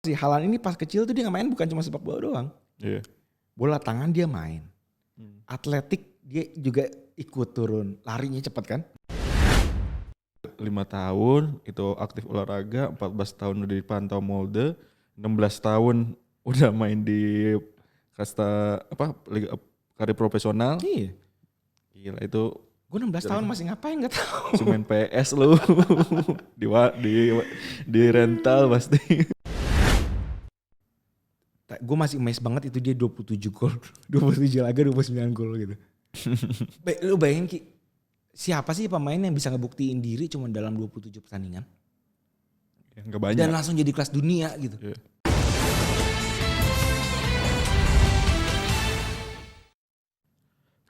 Si Haaland ini pas kecil tuh dia main bukan cuma sepak bola doang. Iya. Bola tangan dia main. Atletik dia juga ikut turun. Larinya cepat kan? 5 tahun itu aktif olahraga, 14 tahun udah dipantau Molde, 16 tahun udah main di kasta liga karir profesional. Iya. Gila itu. Gue 16 tahun masih ngapain gak tahu. Cuma main PS lu. di rental pasti. Gue masih amazed banget itu dia 27 gol. 27 laga 29 gol gitu. Lu bayangin Ki, siapa sih pemain yang bisa ngebuktiin diri cuma dalam 27 pertandingan? Ya, gak banyak. Dan langsung jadi kelas dunia gitu. Yeah.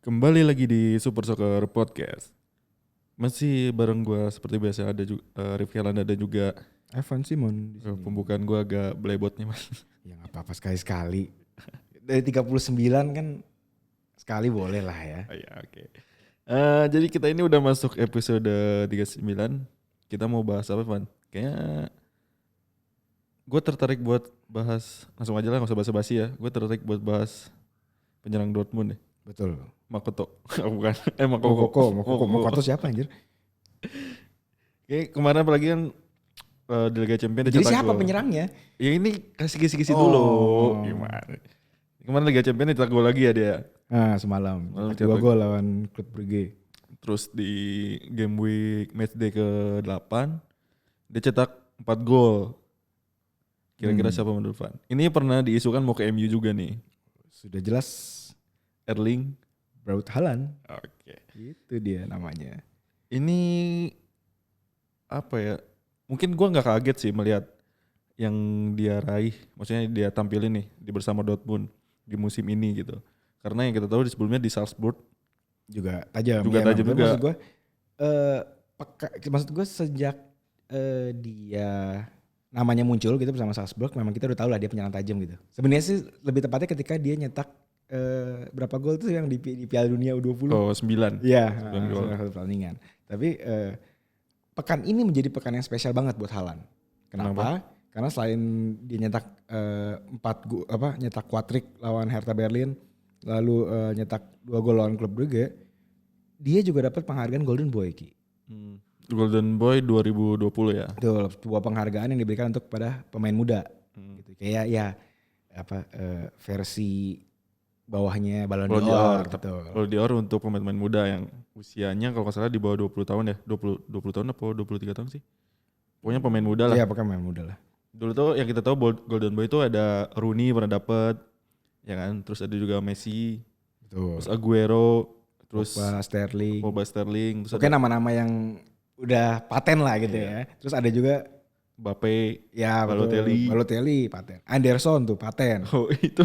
Kembali lagi di Super Soccer Podcast. Masih bareng gue seperti biasa ada juga Rifki Alanda dan juga Evan Simon di sini. Pembukaan gue agak belebotnya mas. Ya gak apa-apa sekali-sekali. Dari 39 kan sekali boleh lah ya. Ya oke. Jadi kita ini udah masuk episode 39. Kita mau bahas apa Van? Kayaknya gue tertarik buat bahas, langsung aja lah gak usah basa-basi ya. Gue tertarik buat bahas penyerang Dortmund deh. Betul. Makoto. Bukan. Makoto siapa anjir? Kayak kemarin apalagi kan di Liga Champions. Jadi siapa penyerangnya? Ya ini kasih kisi-kisi dulu. Gimana? Kemarin Liga Champions dicetak gol lagi ya dia. Nah semalam. 2 gol lawan Klub Brugge. Terus di game week matchday ke-8 dia cetak 4 gol. Kira-kira siapa menurut Van? Ini pernah diisukan mau ke MU juga nih. Sudah jelas Erling Braut Haaland. Oke. Itu dia namanya. Ini apa ya? Mungkin gua nggak kaget sih melihat yang dia raih. Maksudnya dia tampilin nih di bersama Dortmund di musim ini gitu. Karena yang kita tahu di sebelumnya di Salzburg juga tajam. Juga tajam juga. Maksud gue sejak dia namanya muncul gitu bersama Salzburg, memang kita udah tahu lah dia penyerang tajam gitu. Sebenarnya sih lebih tepatnya ketika dia nyetak berapa gol tuh yang di Piala Dunia U20? Oh 9. Iya, 9 gol. satu pertandingan. Tapi pekan ini menjadi pekan yang spesial banget buat Haaland. Kenapa? Karena selain dia nyetak nyetak quadrick lawan Hertha Berlin, lalu nyetak 2 gol lawan Klub Brugge, dia juga dapat penghargaan Golden Boy Ki. Golden Boy 2020 ya. Betul, sebuah penghargaan yang diberikan untuk pada pemain muda. Gitu. Kayak ya versi bawahnya Ballon d'Or. Ballon d'Or untuk pemain-pemain muda yang usianya kalau nggak salah di bawah 20 tahun ya. 20 tahun apa 23 tahun sih? Pokoknya pemain muda lah. Iya, pokoknya pemain muda lah. Dulu tuh yang kita tahu Golden Boy itu ada Rooney pernah dapet, ya kan? Terus ada juga Messi, betul. Terus Aguero, terus Pogba, Sterling. Terus oke, nama-nama yang udah paten lah gitu ya. Terus ada juga Mbappe, ya, Balotelli paten. Anderson tuh paten. Oh itu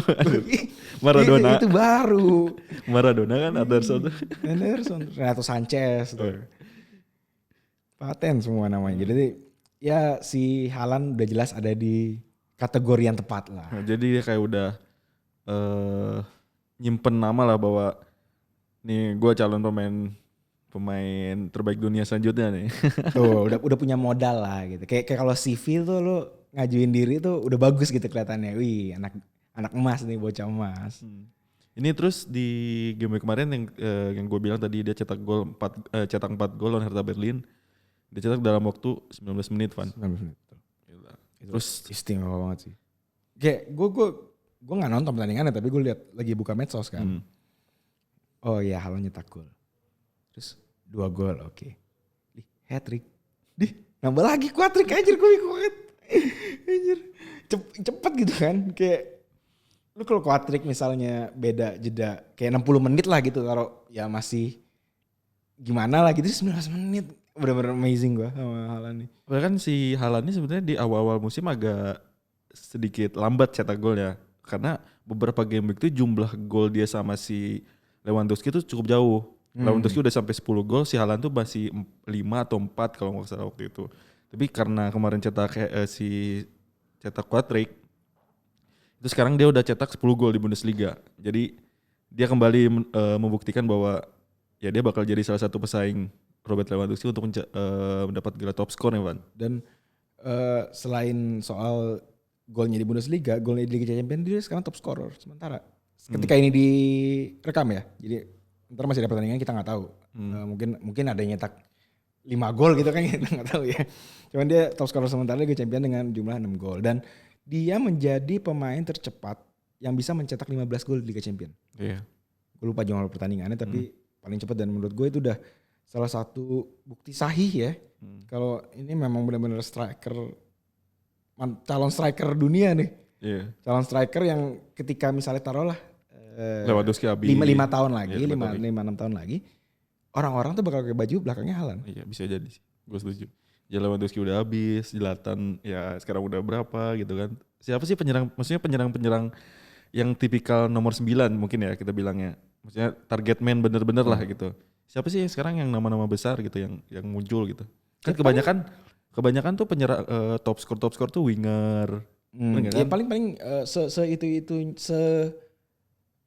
Maradona. Itu baru. Maradona kan Anderson. Renato Sanchez tuh. Paten semua namanya. Jadi ya si Haaland udah jelas ada di kategori yang tepat lah. Nah, jadi dia kayak udah nyimpen nama lah bahwa nih gue calon pemain terbaik dunia selanjutnya nih. Tuh udah punya modal lah gitu. Kayak kalau CV tuh lu ngajuin diri tuh udah bagus gitu kelihatannya. Wih, anak emas nih, bocah emas. Ini terus di game kemarin yang gue bilang tadi dia cetak 4 gol lawan Hertha Berlin. Dia cetak dalam waktu 19 menit, Van. 19 menit. Gila. Terus istimewa banget sih. Kayak gue nggak nonton pertandingannya, tapi gue lihat lagi buka medsos kan. Oh iya, Haaland nyetak gol. Terus 2 gol, oke. Hat-trick. Nambah lagi quadrick, anjir gue banget. Anjir. Cepet gitu kan. Kayak lu kalau quadrick misalnya beda jeda kayak 60 menit lah gitu, kalau ya masih gimana lah gitu, 19 menit. Bener-bener amazing gue sama Haaland nih. Bahkan si Haaland ini sebenarnya di awal-awal musim agak sedikit lambat cetak gol ya. Karena beberapa game week itu jumlah gol dia sama si Lewandowski itu cukup jauh. Lewandowski udah sampai 10 gol, si Haaland tuh masih 5 atau 4 kalau nggak salah waktu itu. Tapi karena kemarin cetak quadrick, itu sekarang dia udah cetak 10 gol di Bundesliga. Jadi dia kembali membuktikan bahwa ya dia bakal jadi salah satu pesaing Robert Lewandowski untuk mendapat gelar top skor ya, Van. Dan selain soal golnya di Bundesliga, golnya di Liga Champions dia sekarang top scorer sementara. Ketika ini direkam ya, jadi ntar masih ada pertandingan kita nggak tahu. Mungkin ada yang nyetak 5 gol gitu kan kita nggak tahu ya. Cuman dia top scorer sementara Liga Champions dengan jumlah 6 gol dan dia menjadi pemain tercepat yang bisa mencetak 15 gol di Liga Champions. Iya. Gue lupa jumlah pertandingannya tapi paling cepat dan menurut gue itu udah salah satu bukti sahih ya. Kalau ini memang benar-benar calon striker dunia nih. Iya. Calon striker yang ketika misalnya taruhlah Lewandowski habis 5 tahun lagi, Iya, 5-6 tahun lagi, orang-orang tuh bakal pakai baju belakangnya Haaland. Iya bisa jadi sih, gue setuju. Ya Lewandowski udah habis, Zlatan ya sekarang udah berapa gitu kan. Siapa sih maksudnya penyerang yang tipikal nomor 9 mungkin ya kita bilangnya. Maksudnya target man bener-bener lah gitu. Siapa sih sekarang yang nama-nama besar gitu yang muncul gitu. Kan kebanyakan tuh penyerang top score tuh winger. Ya paling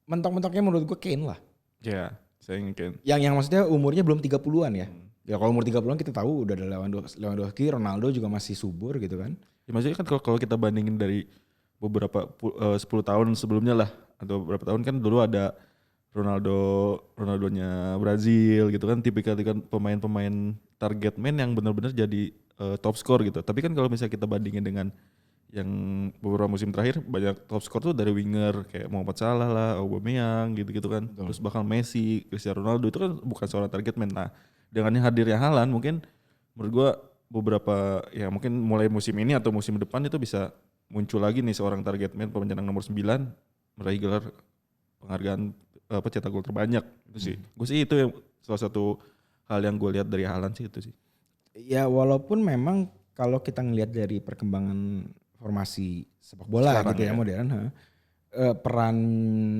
mentok-mentoknya menurut gue Kane lah. Ya, saya ingin. Yang maksudnya umurnya belum 30-an ya. Ya kalau umur 30-an kita tahu udah ada Lewandowski, Ronaldo juga masih subur gitu kan. Ya maksudnya kan kalau kita bandingin dari beberapa 10 tahun sebelumnya lah atau beberapa tahun kan dulu ada Ronaldonya Brazil gitu kan, tipikal kan pemain-pemain target man yang benar-benar jadi top score gitu. Tapi kan kalau misalnya kita bandingin dengan yang beberapa musim terakhir banyak top score tuh dari winger kayak Muhammad Salah lah, Aubameyang gitu-gitu kan. Betul. Terus bahkan Messi, Cristiano Ronaldo itu kan bukan seorang target man. Nah, dengan hadirnya Haaland mungkin menurut gua beberapa ya mungkin mulai musim ini atau musim depan itu bisa muncul lagi nih seorang target man penyerang nomor 9 meraih gelar penghargaan cetak gol terbanyak itu sih. Gue sih itu yang salah satu hal yang gue lihat dari Haaland sih itu sih. Ya walaupun memang kalau kita ngelihat dari perkembangan formasi sepak bola Sekarang gitu ya ya. modern, peran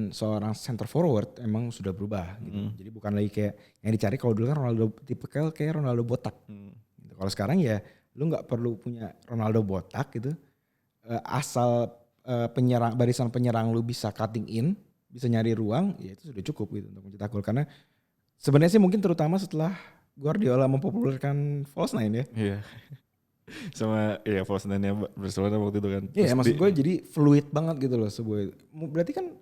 seorang center forward emang sudah berubah gitu. Jadi bukan lagi kayak yang dicari kalau dulu kan Ronaldo tipikal kayak Ronaldo botak. Gitu. Kalau sekarang ya lu nggak perlu punya Ronaldo botak gitu. Asal barisan penyerang lu bisa cutting in, bisa nyari ruang, ya itu sudah cukup gitu untuk mencetak gol. Karena sebenarnya sih mungkin terutama setelah Guardiola mempopulerkan false nine ya. Iya. Sama ya false nine-nya Barcelona waktu itu kan. Iya maksud gue jadi fluid banget gitu loh sebuah. Berarti kan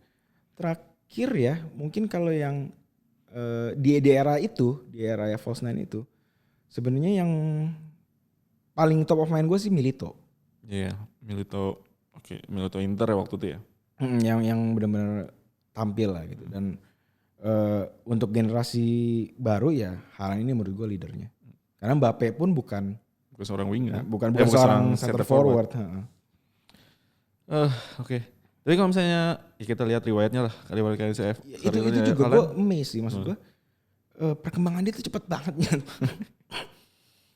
terakhir ya mungkin kalau yang di era itu, di era ya false nine itu sebenarnya yang paling top of mind gue sih Milito. Iya, Milito. Oke, Milito Inter ya waktu itu ya. Yang benar-benar tampil lah gitu dan untuk generasi baru ya Haaland ini menurut gue leadernya. Karena Mbappe pun bukan seorang winger. Bukan seorang center forward. Oke. Tapi kalau misalnya ya kita lihat riwayatnya lah, riwayat KSF. Itu juga gue amazed sih maksud gue. Perkembangan dia tuh cepet banget kan.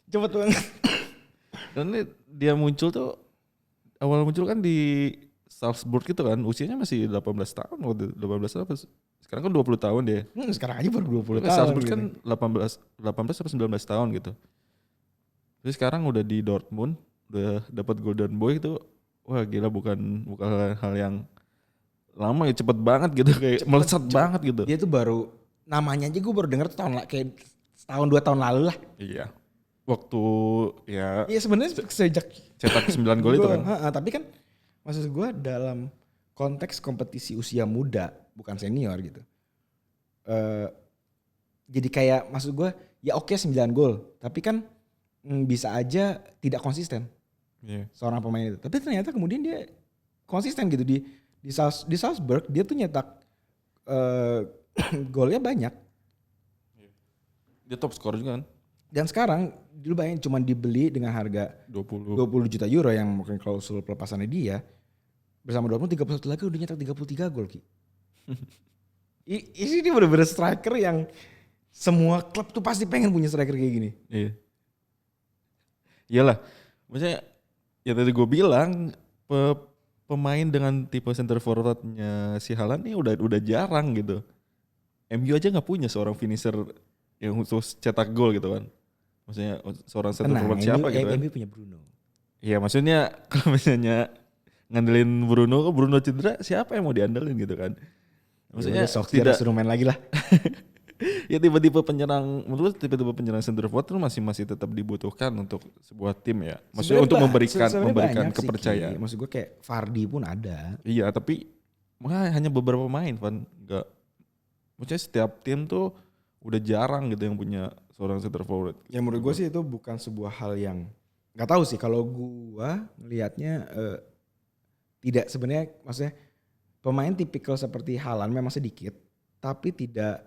Cepet banget. Dan ini dia muncul tuh awal muncul kan di Salzburg gitu kan, usianya masih 18 tahun waktu 18 tahun. Sekarang kan 20 tahun dia. Sekarang aja baru 20 tahun. Salzburg gitu. kan 18 sampai 19 tahun gitu. Terus sekarang udah di Dortmund, udah dapat Golden Boy itu, wah gila bukan hal yang lama ya, cepet banget gitu kayak melesat banget gitu. Dia tuh baru namanya aja gue baru denger tuh kayak setahun 2 tahun lalu lah. Iya. Waktu ya. Iya sebenarnya sejak cetak 9 gol itu kan. Tapi kan maksud gue dalam konteks kompetisi usia muda bukan senior gitu. Jadi kayak maksud gue ya oke 9 gol, tapi kan bisa aja tidak konsisten seorang pemain itu. Tapi ternyata kemudian dia konsisten gitu di Salzburg dia tuh nyetak golnya banyak. Dia top skor juga kan. Dan sekarang dulu bayangin cuma dibeli dengan harga 20 juta euro yang mungkin klausul pelepasannya dia. Bersama Dortmund 31 lagi udah nyetak 33 gol Ki. Ini bener-bener striker yang semua klub tuh pasti pengen punya striker kayak gini. Iya. Iyalah. Maksudnya ya tadi gue bilang pemain dengan tipe center forwardnya si Haaland ini udah jarang gitu. MU aja nggak punya seorang finisher yang khusus cetak gol gitu kan. Maksudnya seorang center forward siapa gitu kan. MU punya Bruno. Iya maksudnya kalau misalnya ngandelin Bruno cedera siapa yang mau diandelin gitu kan. Maksudnya tidak suruh main lagi lah. Ya tiba-tiba penyerang, menurut tiba-tiba penyerang center forward itu masih tetap dibutuhkan untuk sebuah tim ya. Maksudnya untuk memberikan kepercayaan. Maksud gue kayak Vardy pun ada. Iya, tapi hanya beberapa pemain, Van. Enggak. Maksudnya setiap tim tuh udah jarang gitu yang punya seorang center forward. Ya menurut gue sih itu bukan sebuah hal yang nggak tahu sih, kalau gue ngelihatnya tidak, sebenarnya maksudnya pemain tipikal seperti Haaland memang sedikit, tapi tidak,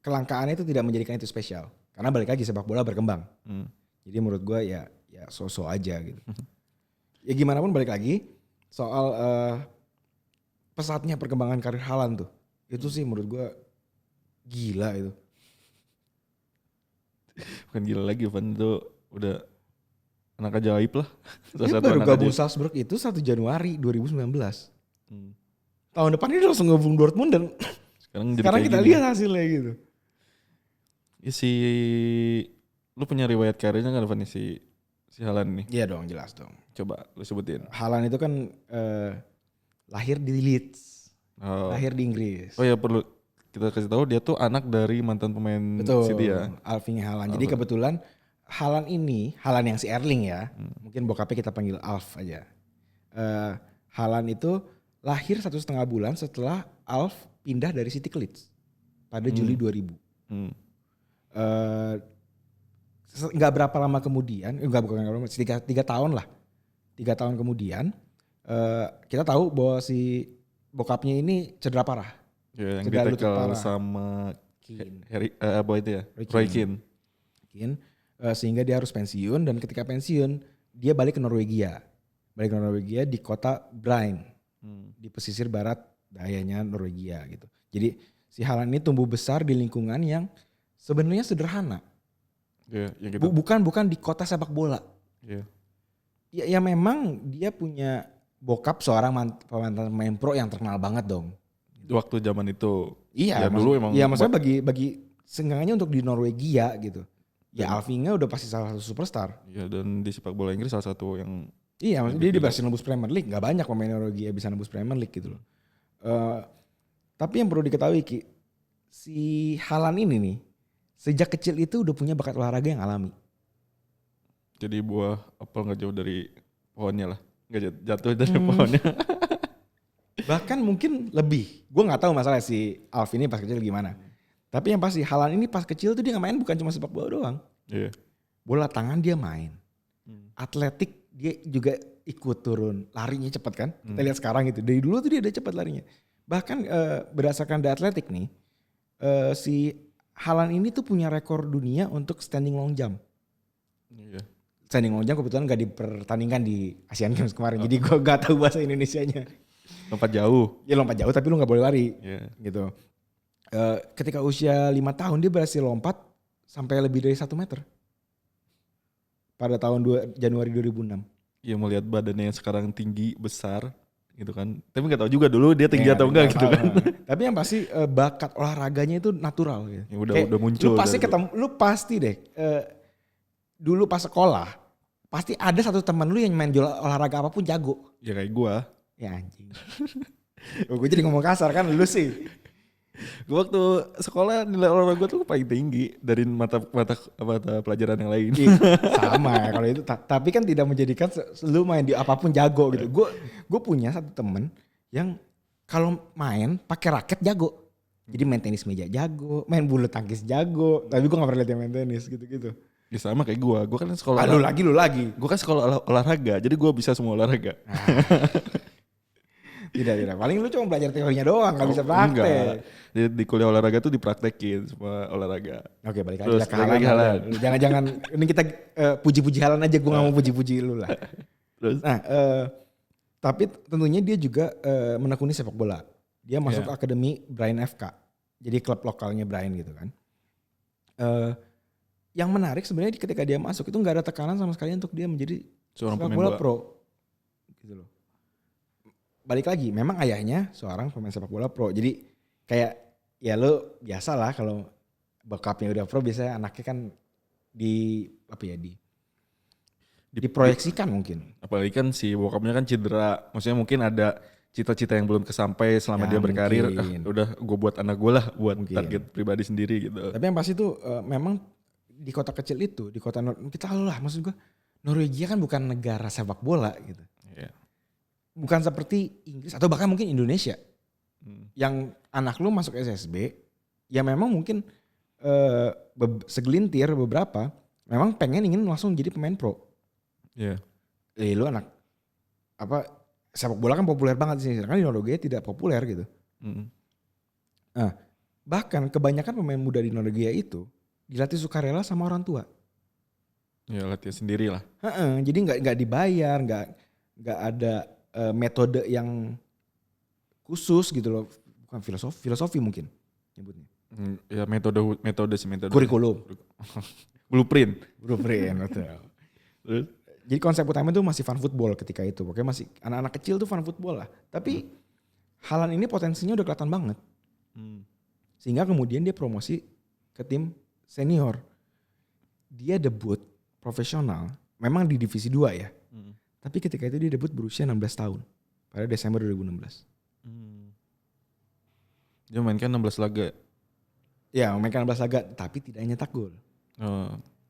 kelangkaannya itu tidak menjadikan itu spesial. Karena balik lagi sepak bola berkembang. Jadi menurut gue ya so-so aja gitu. Ya gimana pun balik lagi soal pesatnya perkembangan karir Haaland tuh. Itu sih menurut gue gila itu. Bukan gila lagi, Van, itu udah anak ajaib lah. Dia baru gabung Salzburg itu 1 Januari 2019. Tahun depan ini langsung gabung Dortmund dan sekarang kita lihat hasilnya gitu. Ya lu punya riwayat karirnya kan, Van, si Haaland nih? Iya dong, jelas dong. Coba lu sebutin. Haaland itu kan lahir di Leeds, lahir di Inggris. Oh ya, perlu kita kasih tahu dia tuh anak dari mantan pemain City ya. Alfie Haaland. Jadi kebetulan Haaland yang si Erling ya, mungkin bokapnya kita panggil Alf aja. Haaland itu lahir 1,5 bulan setelah Alf pindah dari City ke Leeds pada Juli 2000. Nggak berapa lama kemudian, tiga tahun lah. 3 tahun kemudian kita tahu bahwa si bokapnya ini cedera parah. Ya, yang ditekel sama Roy Keane. Sehingga dia harus pensiun, dan ketika pensiun dia balik ke Norwegia. Di kota Brein. Di pesisir barat dayanya Norwegia gitu. Jadi si Haaland ini tumbuh besar di lingkungan yang sebenarnya sederhana. Yeah, gitu. Bukan di kota sepak bola. Yeah. Ya memang dia punya bokap seorang pemain pro yang terkenal banget dong. Waktu zaman itu. Iya, dulu emang. Iya, maksudnya bagi seenggaknya untuk di Norwegia gitu. Ya Alvinga udah pasti salah satu superstar. Iya, dan di sepak bola Inggris salah satu yang. Iya, maksudnya dia berhasil nembus Premier League. Gak banyak pemain Norwegia bisa nembus Premier League gitu loh. Tapi yang perlu diketahui Ki, si Haaland ini nih sejak kecil itu udah punya bakat olahraga yang alami. Jadi buah apel gak jauh dari pohonnya lah. Gak jatuh dari pohonnya. Bahkan mungkin lebih. Gue gak tahu masalah si Alf ini pas kecil gimana. Tapi yang pasti Haaland ini pas kecil tuh dia gak main bukan cuma sepak bola doang. Yeah. Bola tangan dia main. Atletik dia juga ikut turun. Larinya cepat kan. Kita lihat sekarang itu. Dari dulu tuh dia udah cepat larinya. Bahkan berdasarkan The Athletic nih. Si Haaland ini tuh punya rekor dunia untuk standing long jump. Yeah. Standing long jump kebetulan gak dipertandingkan di Asian Games kemarin. Jadi gue gak tahu bahasa Indonesianya. Lompat jauh. Ya lompat jauh tapi lu gak boleh lari. Yeah. Gitu. Ketika usia 5 tahun dia berhasil lompat sampai lebih dari 1 meter. Pada tahun Januari 2006. Iya, melihat badannya yang sekarang tinggi, besar gitu kan. Tapi gak tahu juga dulu dia tinggi atau enggak gitu kan. Tapi yang pasti bakat olahraganya itu natural gitu. Ya, udah muncul. Lu pasti deh dulu pas sekolah pasti ada satu teman lu yang main olahraga apapun jago. Ya kayak gua. Ya anjing. Gue jadi ngomong kasar kan lu sih. Gua waktu sekolah nilai olahraga tuh paling tinggi dari mata pelajaran yang lain. Sama ya kalau itu. Tapi kan tidak menjadikan lu main di apapun jago gitu. Gue punya satu temen yang kalau main pakai raket jago. Jadi main tenis meja jago, main bulu tangkis jago. Tapi gue gak pernah lihat yang main tenis gitu-gitu. Ya sama kayak gue kan sekolah. Lu lagi. Gue kan sekolah olahraga, jadi gue bisa semua olahraga. Tidak. Paling lu cuma belajar teorinya doang, gak bisa praktek. Di kuliah olahraga tuh dipraktekin semua olahraga. Oke, balik aja ke Haaland. Jangan ini kita puji-puji Haaland aja, gue gak mau puji-puji lu lah. Terus? Nah, tapi tentunya dia juga menekuni sepak bola. Dia masuk akademi Brein FK. Jadi klub lokalnya Brein gitu kan. Yang menarik sebenarnya ketika dia masuk itu gak ada tekanan sama sekali untuk dia menjadi seorang sepak bola pro. Gitu loh. Balik lagi, memang ayahnya seorang pemain sepak bola pro. Jadi kayak ya lo biasa lah kalau bokapnya udah pro biasanya anaknya kan diproyeksikan mungkin. Apalagi kan si bokapnya kan cedera. Maksudnya mungkin ada cita-cita yang belum kesampai selama Ya, dia berkarir, mungkin. udah gue buat anak gue lah, buat Mungkin. target pribadi sendiri gitu. Tapi yang pasti tuh memang di kota kecil itu, di kota kita tahu lah, maksud gue Norwegia kan bukan negara sepak bola gitu. Iya. Bukan seperti Inggris atau bahkan mungkin Indonesia. Yang anak lu masuk SSB, ya memang mungkin segelintir beberapa memang pengen ingin langsung jadi pemain pro. Iya. Lu anak apa sepak bola kan populer banget di sini, sedangkan di Norwegia tidak populer gitu. Nah, bahkan kebanyakan pemain muda di Norwegia itu dilatih sukarela sama orang tua. Ya latihan sendiri lah. Jadi nggak dibayar, nggak ada metode yang khusus gitu loh, bukan filosofi mungkin nyebutnya. Ya metode. Kurikulum. Blueprint. Betul. Jadi konsep utama itu masih fun football ketika itu. Pokoknya masih anak-anak kecil tuh fun football lah. Tapi Haaland ini potensinya udah kelihatan banget. Sehingga kemudian dia promosi ke tim senior. Dia debut profesional memang di divisi 2 ya. Tapi ketika itu dia debut berusia 16 tahun. Pada Desember 2016. Dia mainkan 16 laga. Ya mainkan 16 laga tapi tidak nyetak gol.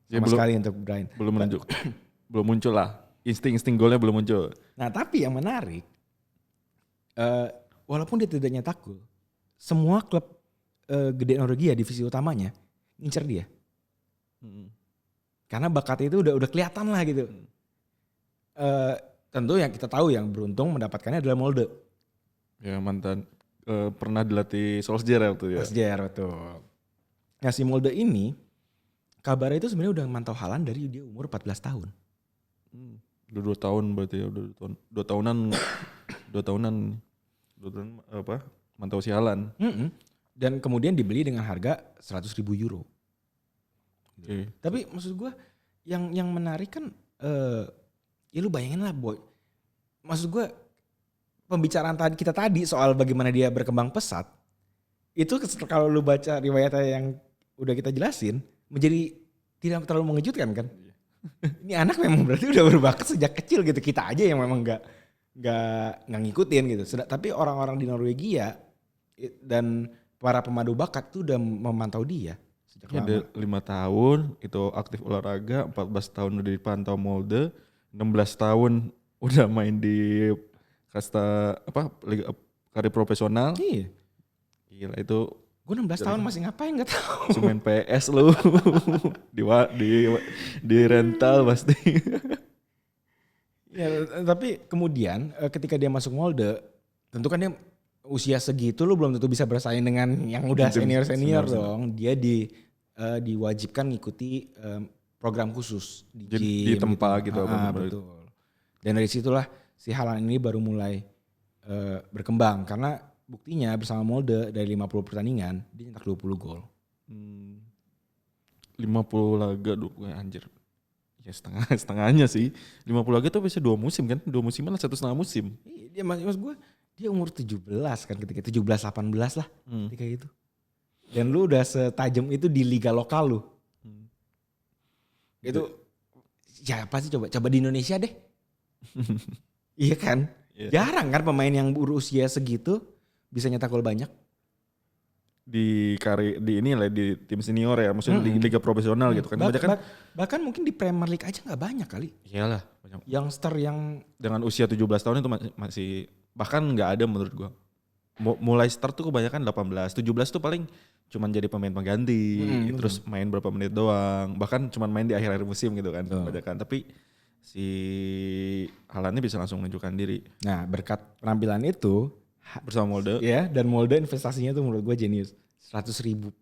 Ya Sama sekali untuk Brian. Belum menunjuk. Belum muncul lah. Insting golnya belum muncul. Nah tapi yang menarik. Walaupun dia tidak nyetak gol. Semua klub gede Norwegia divisi utamanya ngincer dia. Karena bakatnya itu udah kelihatan lah gitu. Tentu yang kita tahu yang beruntung mendapatkannya adalah Molde. Ya mantan pernah dilatih Solskjaer waktu ya. Solskjaer betul. Nah si Molde ini kabarnya itu sebenarnya udah mantau Haaland dari dia umur 14 tahun. Udah 2 tahun berarti ya, udah 2 tahunan. 2 tahunan apa? Mantau si Haaland. Dan kemudian dibeli dengan harga 100.000 euro. Okay. Tapi maksud gue yang menarik kan ya lu bayangin lah boy. Maksud gue pembicaraan kita tadi soal bagaimana dia berkembang pesat. Itu kalau lu baca riwayatnya yang udah kita jelasin menjadi tidak terlalu mengejutkan kan. Ini anak memang berarti udah berbakat sejak kecil gitu. Kita aja yang memang nggak ngikutin gitu. Tapi orang-orang di Norwegia dan para pemandu bakat tuh udah memantau dia sejak lama. Ada 5 tahun itu aktif olahraga, 14 tahun udah dipantau Molde, 16 tahun udah main di kasta liga karir profesional. Iya. Gila itu. Gue 16 tahun masih ngapain nggak tahu. Cuma main PS lu. di rental pasti. Ya, tapi kemudian ketika dia masuk Molde, tentu kan dia usia segitu lu belum tentu bisa bersaing dengan yang udah senior dong. Dia diwajibkan ngikuti program khusus di gym, di tempat gitu. Betul. Dan dari situlah si Haaland ini baru mulai berkembang karena buktinya bersama Molde dari 50 pertandingan dia nyetak 20 gol. 50 laga anjir. Ya setengahnya sih. 50 laga tuh bisa 2 musim kan? 2 musim lah 1,5 musim. Dia maksud gue dia umur 17 kan ketika 17-18 lah ketika itu. Dan lu udah setajam itu di liga lokal lu. Itu siapa sih coba di Indonesia deh. Iya kan? Yeah. Jarang kan pemain yang berusia segitu bisa nyetak gol banyak. Di tim senior ya, maksudnya di liga profesional gitu kan. Bahkan mungkin di Premier League aja nggak banyak kali. Iyalah, banyak. Youngster yang dengan usia 17 tahun itu masih bahkan nggak ada menurut gua. Mulai start tuh kebanyakan 18, 17 tuh paling cuman jadi pemain pengganti, terus main berapa menit doang, bahkan cuman main di akhir-akhir musim gitu kan. Kebanyakan. Tapi si Haaland ini bisa langsung menunjukkan diri. Nah, berkat penampilan itu bersama Molde. Ya, dan Molde investasinya tuh menurut gue jenius. 100.000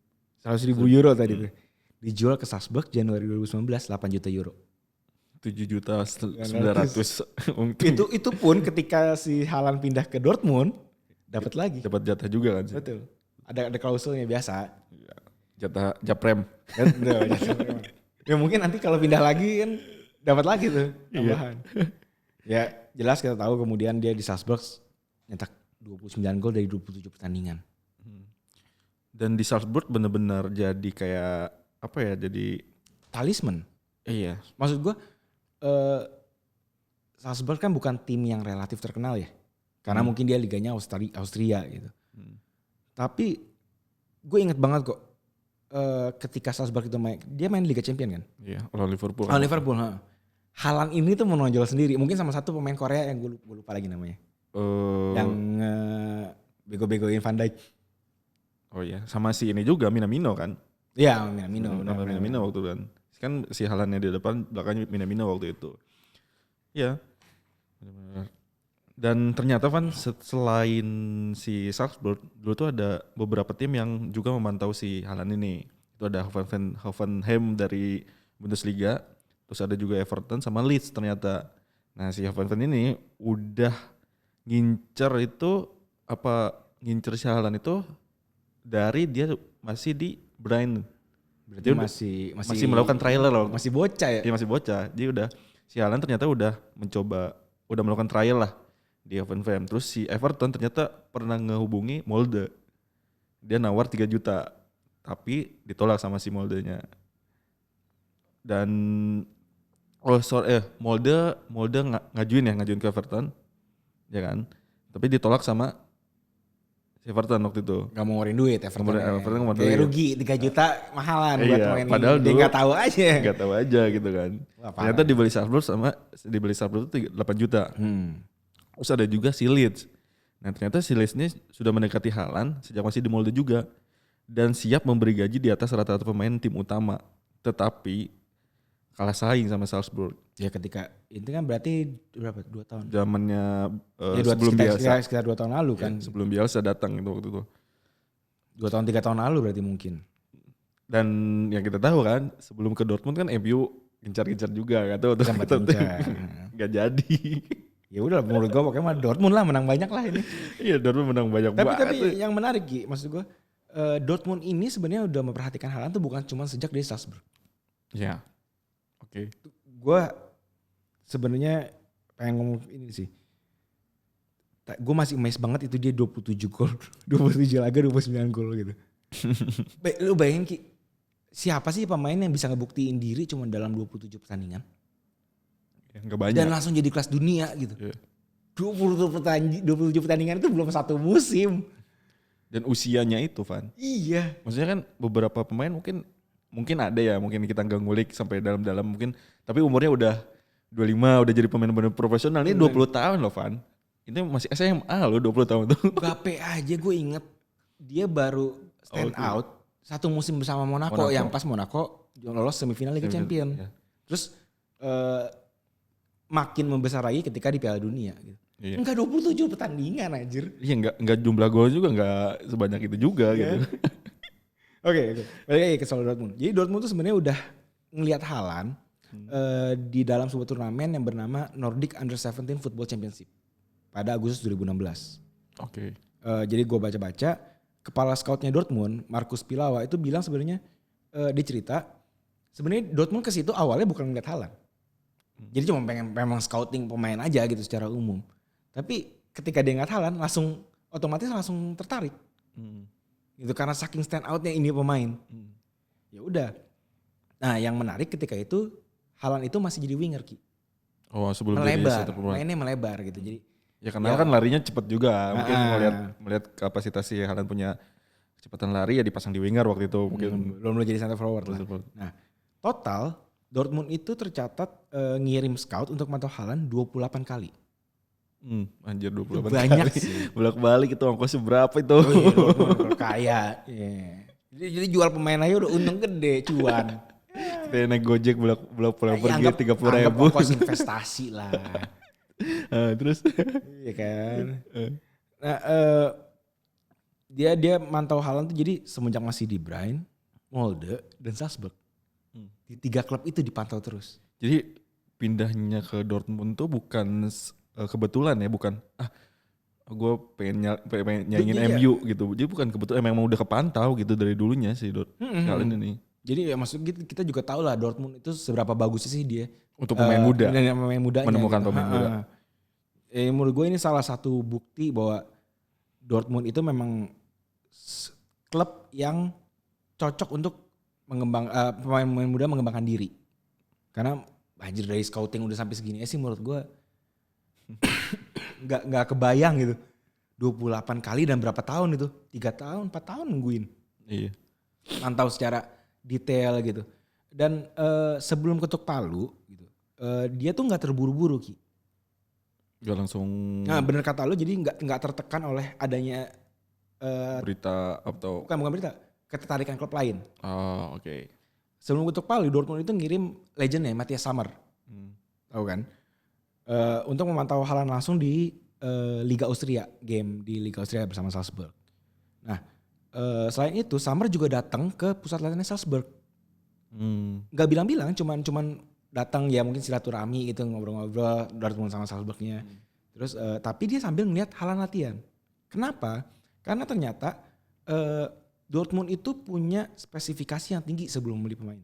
euro tadi tuh. Dijual ke Salzburg Januari 2019 8 juta euro. 7.900.000 mungkin. Itu pun ketika si Haaland pindah ke Dortmund dapat lagi. Dapat jatah juga kan sih. Betul. Ada klausulnya biasa. Jatah Japrem. Ya mungkin nanti kalau pindah lagi kan dapat lagi tuh tambahan. Ya jelas kita tahu kemudian dia di Salzburg nyetak 29 gol dari 27 pertandingan. Dan di Salzburg benar-benar jadi kayak apa ya, jadi talisman. Iya. Maksud gue Salzburg kan bukan tim yang relatif terkenal ya. Karena mungkin dia liganya Austria gitu. Tapi gue inget banget kok ketika Salzburg itu dia main Liga Champion kan? Iya, lawan Liverpool. Lawan Liverpool. Haaland ini tuh menonjol sendiri. Mungkin sama satu pemain Korea yang gue lupa lagi namanya. Yang bego-begoin Van Dijk. Oh iya, sama si ini juga Minamino kan? Iya, Minamino. Minamino waktu kan. Kan si Haalandnya di depan, belakangnya Minamino waktu itu. Iya. Benar-benar. Dan ternyata Van, selain si Salzburg, dulu tuh ada beberapa tim yang juga memantau si Haaland ini. Itu ada Hoffenheim dari Bundesliga, terus ada juga Everton sama Leeds ternyata. Nah si Hoffenheim ini udah ngincer si Haaland itu dari dia masih di Brighton. Berarti masih melakukan trial loh. Masih bocah ya? Dia masih bocah. Jadi si Haaland ternyata udah melakukan trial lah di Hoffenheim. Terus si Everton ternyata pernah ngehubungi Molde. Dia nawar 3 juta. Tapi ditolak sama si Moldenya. Dan Molde ngajuin ke Everton. Ya kan? Tapi ditolak sama Everton waktu itu. Gak mau ngeluarin duit Everton mau duit. Kayak rugi 3 juta mahalan buat main. Padahal dia gak tahu aja. Gak tahu aja gitu kan. Wah, ternyata dibeli Salzburg itu 8 juta. Terus ada juga si Leeds. Nah ternyata si Leeds ini sudah mendekati Haaland sejak masih di Molde juga. Dan siap memberi gaji di atas rata-rata pemain tim utama. Tetapi kalah saing sama Salzburg. Ya ketika itu kan berarti berapa? 2 tahun. Zamannya sebelum Bielsa. Sekitar 2 tahun lalu kan. Ya, sebelum Bielsa datang itu waktu itu. 2 tahun 3 tahun lalu berarti mungkin. Dan yang kita tahu kan sebelum ke Dortmund kan MU gencar-gencar juga gak tahu gak jadi. Ya udah menurut gue pokoknya Dortmund lah menang banyak lah ini. Iya Dortmund menang banyak banget. Tapi yang menarik Gi, maksud gue Dortmund ini sebenarnya udah memperhatikan Haaland tuh bukan cuma sejak dari Salzburg. Ya. Oke. Gue sebenarnya pengen ngomong ini sih. Gue masih amazed banget itu dia 27 gol. 27 laga 29 gol gitu. Lu bayangin Ki, siapa sih pemain yang bisa ngebuktiin diri cuma dalam 27 pertandingan? Ya, gak banyak. Dan langsung jadi kelas dunia gitu. Yeah. 27 pertandingan itu belum satu musim. Dan usianya itu Van. Iya. Maksudnya kan beberapa pemain mungkin ada ya, mungkin kita nggak ngulik sampai dalam-dalam mungkin. Tapi umurnya udah 25, udah jadi pemain profesional. Ini 20 tahun loh Van. Ini masih SMA loh 20 tahun tuh. Mbappe aja gue inget dia baru stand out satu musim bersama Monaco. Yang pas Monaco lolos semifinal Liga Champion. Ya. Terus makin membesar lagi ketika di Piala Dunia gitu. Iya. Enggak 27 pertandingan anjir. Iya enggak jumlah gol juga enggak sebanyak itu juga gitu. Oke. Balik lagi ke soal Dortmund. Jadi Dortmund tuh sebenarnya udah ngelihat Haaland di dalam sebuah turnamen yang bernama Nordic Under-17 Football Championship pada Agustus 2016. Oke. Jadi gue baca-baca, kepala scoutnya Dortmund, Markus Pilawa itu bilang sebenarnya dia cerita sebenarnya Dortmund ke situ awalnya bukan ngeliat Haaland. Jadi cuma memang scouting pemain aja gitu secara umum. Tapi ketika dia ngeliat Haaland otomatis langsung tertarik. Gitu karena saking stand outnya ini pemain. Ya udah. Nah, yang menarik ketika itu Haaland itu masih jadi winger Ki. Oh, sebelum melebar, mainnya melebar gitu. Jadi ya karena kan larinya cepet juga. Mungkin melihat kapasitas si Haaland punya kecepatan lari ya dipasang di winger waktu itu mungkin belum jadi center forward lah. Nah, total Dortmund itu tercatat ngirim scout untuk mantau Haaland 28 kali. Anjir 28 banyak kali. sih. Bolak-balik itu ongkosnya berapa itu? Oh iya, Dortmund kaya. Yeah. Jadi jual pemain aja udah untung gede, cuan. Kita naik Gojek bolak pulang pergi 30.000. Ongkos investasi lah. Terus? Iya kan. Nah, dia mantau Haaland tuh jadi semenjak masih di Brighton, Molde, dan Salzburg. Di 3 klub itu dipantau terus. Jadi pindahnya ke Dortmund tuh bukan kebetulan ya, bukan gue pengen nyaingin MU gitu. Jadi bukan kebetulan, memang udah kepantau gitu dari dulunya sih Haaland ini. Jadi ya maksud kita juga tahu lah Dortmund itu seberapa bagusnya sih dia untuk pemain muda, menemukan gitu. Pemain muda. Menurut gue ini salah satu bukti bahwa Dortmund itu memang klub yang cocok untuk pemain muda mengembangkan diri. Karena anjir dari scouting udah sampai segini sih menurut gue nggak kebayang gitu. 28 kali dan berapa tahun itu? 3 tahun, 4 tahun nungguin. Iya. Mantau secara detail gitu. Dan sebelum ketuk palu gitu, dia tuh nggak terburu-buru Ki. Gak langsung Nah bener kata lu, jadi nggak tertekan oleh adanya berita atau bukan berita, ketertarikan klub lain. oh oke. Sebelum ketuk palu, Dortmund itu ngirim legendnya Matthias Sammer, tahu kan? Untuk memantau Haaland langsung di Liga Austria, game di Liga Austria bersama Salzburg. Nah selain itu Sammer juga datang ke pusat latihan Salzburg. Nggak bilang-bilang, cuman datang ya mungkin silaturahmi gitu, ngobrol-ngobrol Dortmund sama Salzburgnya. Terus tapi dia sambil ngeliat Haaland latihan. Kenapa? Karena ternyata Dortmund itu punya spesifikasi yang tinggi sebelum beli pemain.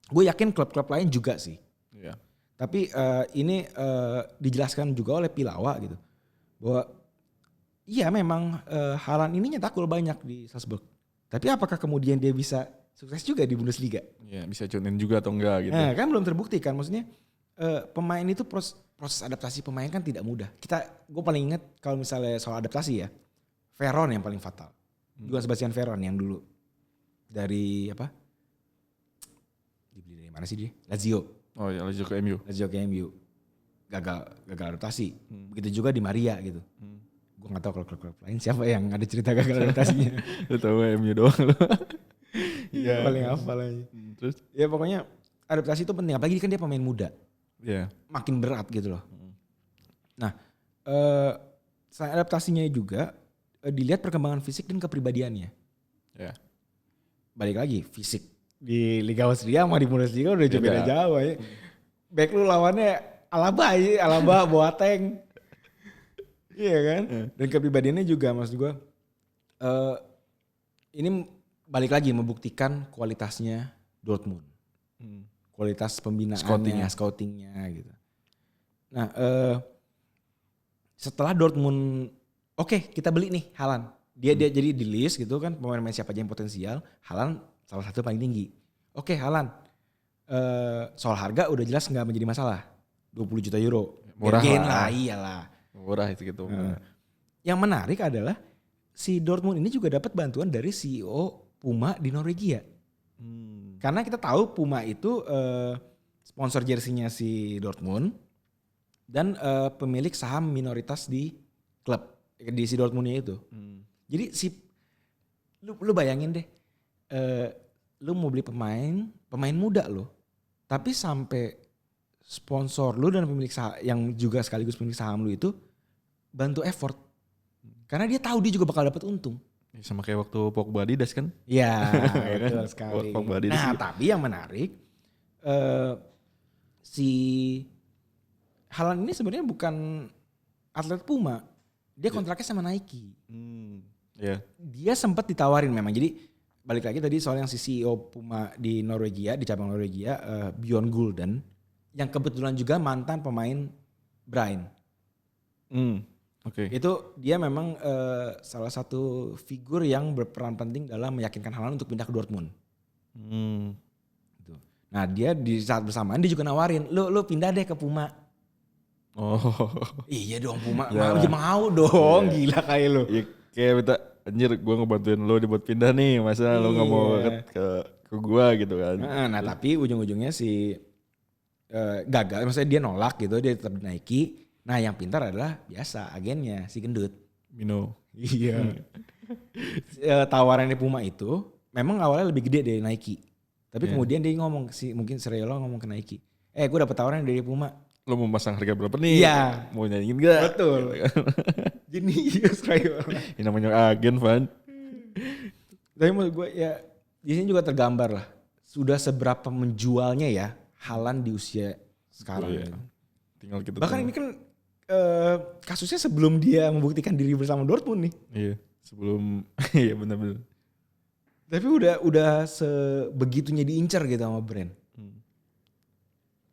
Gue yakin klub-klub lain juga sih. Iya. Tapi ini dijelaskan juga oleh Pilawa gitu. Bahwa iya memang Haaland ini nyetak gol banyak di Salzburg. Tapi apakah kemudian dia bisa sukses juga di Bundesliga? Ya bisa cunin juga atau enggak gitu. Nah, kan belum terbukti kan, maksudnya pemain itu proses adaptasi pemain kan tidak mudah. Gue paling ingat kalau misalnya soal adaptasi ya, Veron yang paling fatal. Juan Sebastian Veron yang dulu dari apa? Dibeli dari mana sih dia? Lazio. Oh ya Lazio ke MU. Lazio ke MU. Gagal adaptasi. Begitu juga di Maria gitu. Gue nggak tahu kalau klub-klub lain siapa yang ada cerita gagal adaptasinya. Lu tahu MU doang lu. Iya. Paling hafal aja. Terus? Ya pokoknya adaptasi itu penting. Apalagi kan dia pemain muda. Iya. Makin berat gitu loh. Nah, selain adaptasinya juga dilihat perkembangan fisik dan kepribadiannya. Ya. Balik lagi, fisik di Liga Austria sama di Bundesliga udah beda jauh ya. Back lu lawannya Alaba, Boateng. Iya kan? Dan kepribadiannya juga maksud gue. Ini balik lagi membuktikan kualitasnya Dortmund. Kualitas pembinaannya, scoutingnya gitu. Nah, setelah Dortmund, oke, kita beli nih Haaland. Dia jadi di list gitu kan, pemain siapa aja yang potensial. Haaland salah satu paling tinggi. Oke, Haaland. Soal harga udah jelas nggak menjadi masalah. 20 juta euro. Murah lah. Iyalah. Murah itu gitu. Yang menarik adalah si Dortmund ini juga dapat bantuan dari CEO Puma di Norwegia. Karena kita tahu Puma itu sponsor jersinya si Dortmund dan pemilik saham minoritas di klub di si Dortmundnya itu. Jadi lu bayangin deh, lu mau beli pemain muda lo, tapi sampai sponsor lu dan pemilik saham yang juga sekaligus pemilik saham lu itu bantu effort, karena dia tahu dia juga bakal dapat untung. Sama kayak waktu Pogba Adidas kan? Ya, betul sekali. Nah, tapi yang menarik si Haaland ini sebenarnya bukan atlet Puma, dia kontraknya sama Nike. Dia sempat ditawarin memang. Jadi balik lagi tadi soal yang si CEO Puma di Norwegia, di cabang Norwegia, Bjorn Gulden, yang kebetulan juga mantan pemain Brian. Itu dia memang salah satu figur yang berperan penting dalam meyakinkan Haaland untuk pindah ke Dortmund. Gitu. Nah dia di saat bersamaan dia juga nawarin, lu pindah deh ke Puma. Iya dong Puma, mau dong, gila kayak lu. Iya kayak minta, anjir gue ngebantuin lo dibuat pindah nih, masa lo gak mau ke gue gitu kan. Nah tapi ujung-ujungnya si gagal, maksudnya dia nolak gitu, dia tetap Nike. Nah yang pintar adalah biasa agennya si gendut Mino. Iya. Tawarannya Puma itu memang awalnya lebih gede dari Nike, tapi kemudian dia ngomong mungkin Sriolo ngomong ke Nike, gue dapet tawaran dari Puma. Lo mau pasang harga berapa nih? Iya. Mau nyanyiin gak? Betul. Jenius Sriolo. Ini namanya agen, Van. Tapi menurut gue ya di sini juga tergambar lah sudah seberapa menjualnya ya Haaland di usia sekarang. Tinggal kita. Bahkan ini kan kasusnya sebelum dia membuktikan diri bersama Dortmund nih. Iya, sebelum iya benar-benar. Tapi udah sebegitunya diincar gitu sama brand.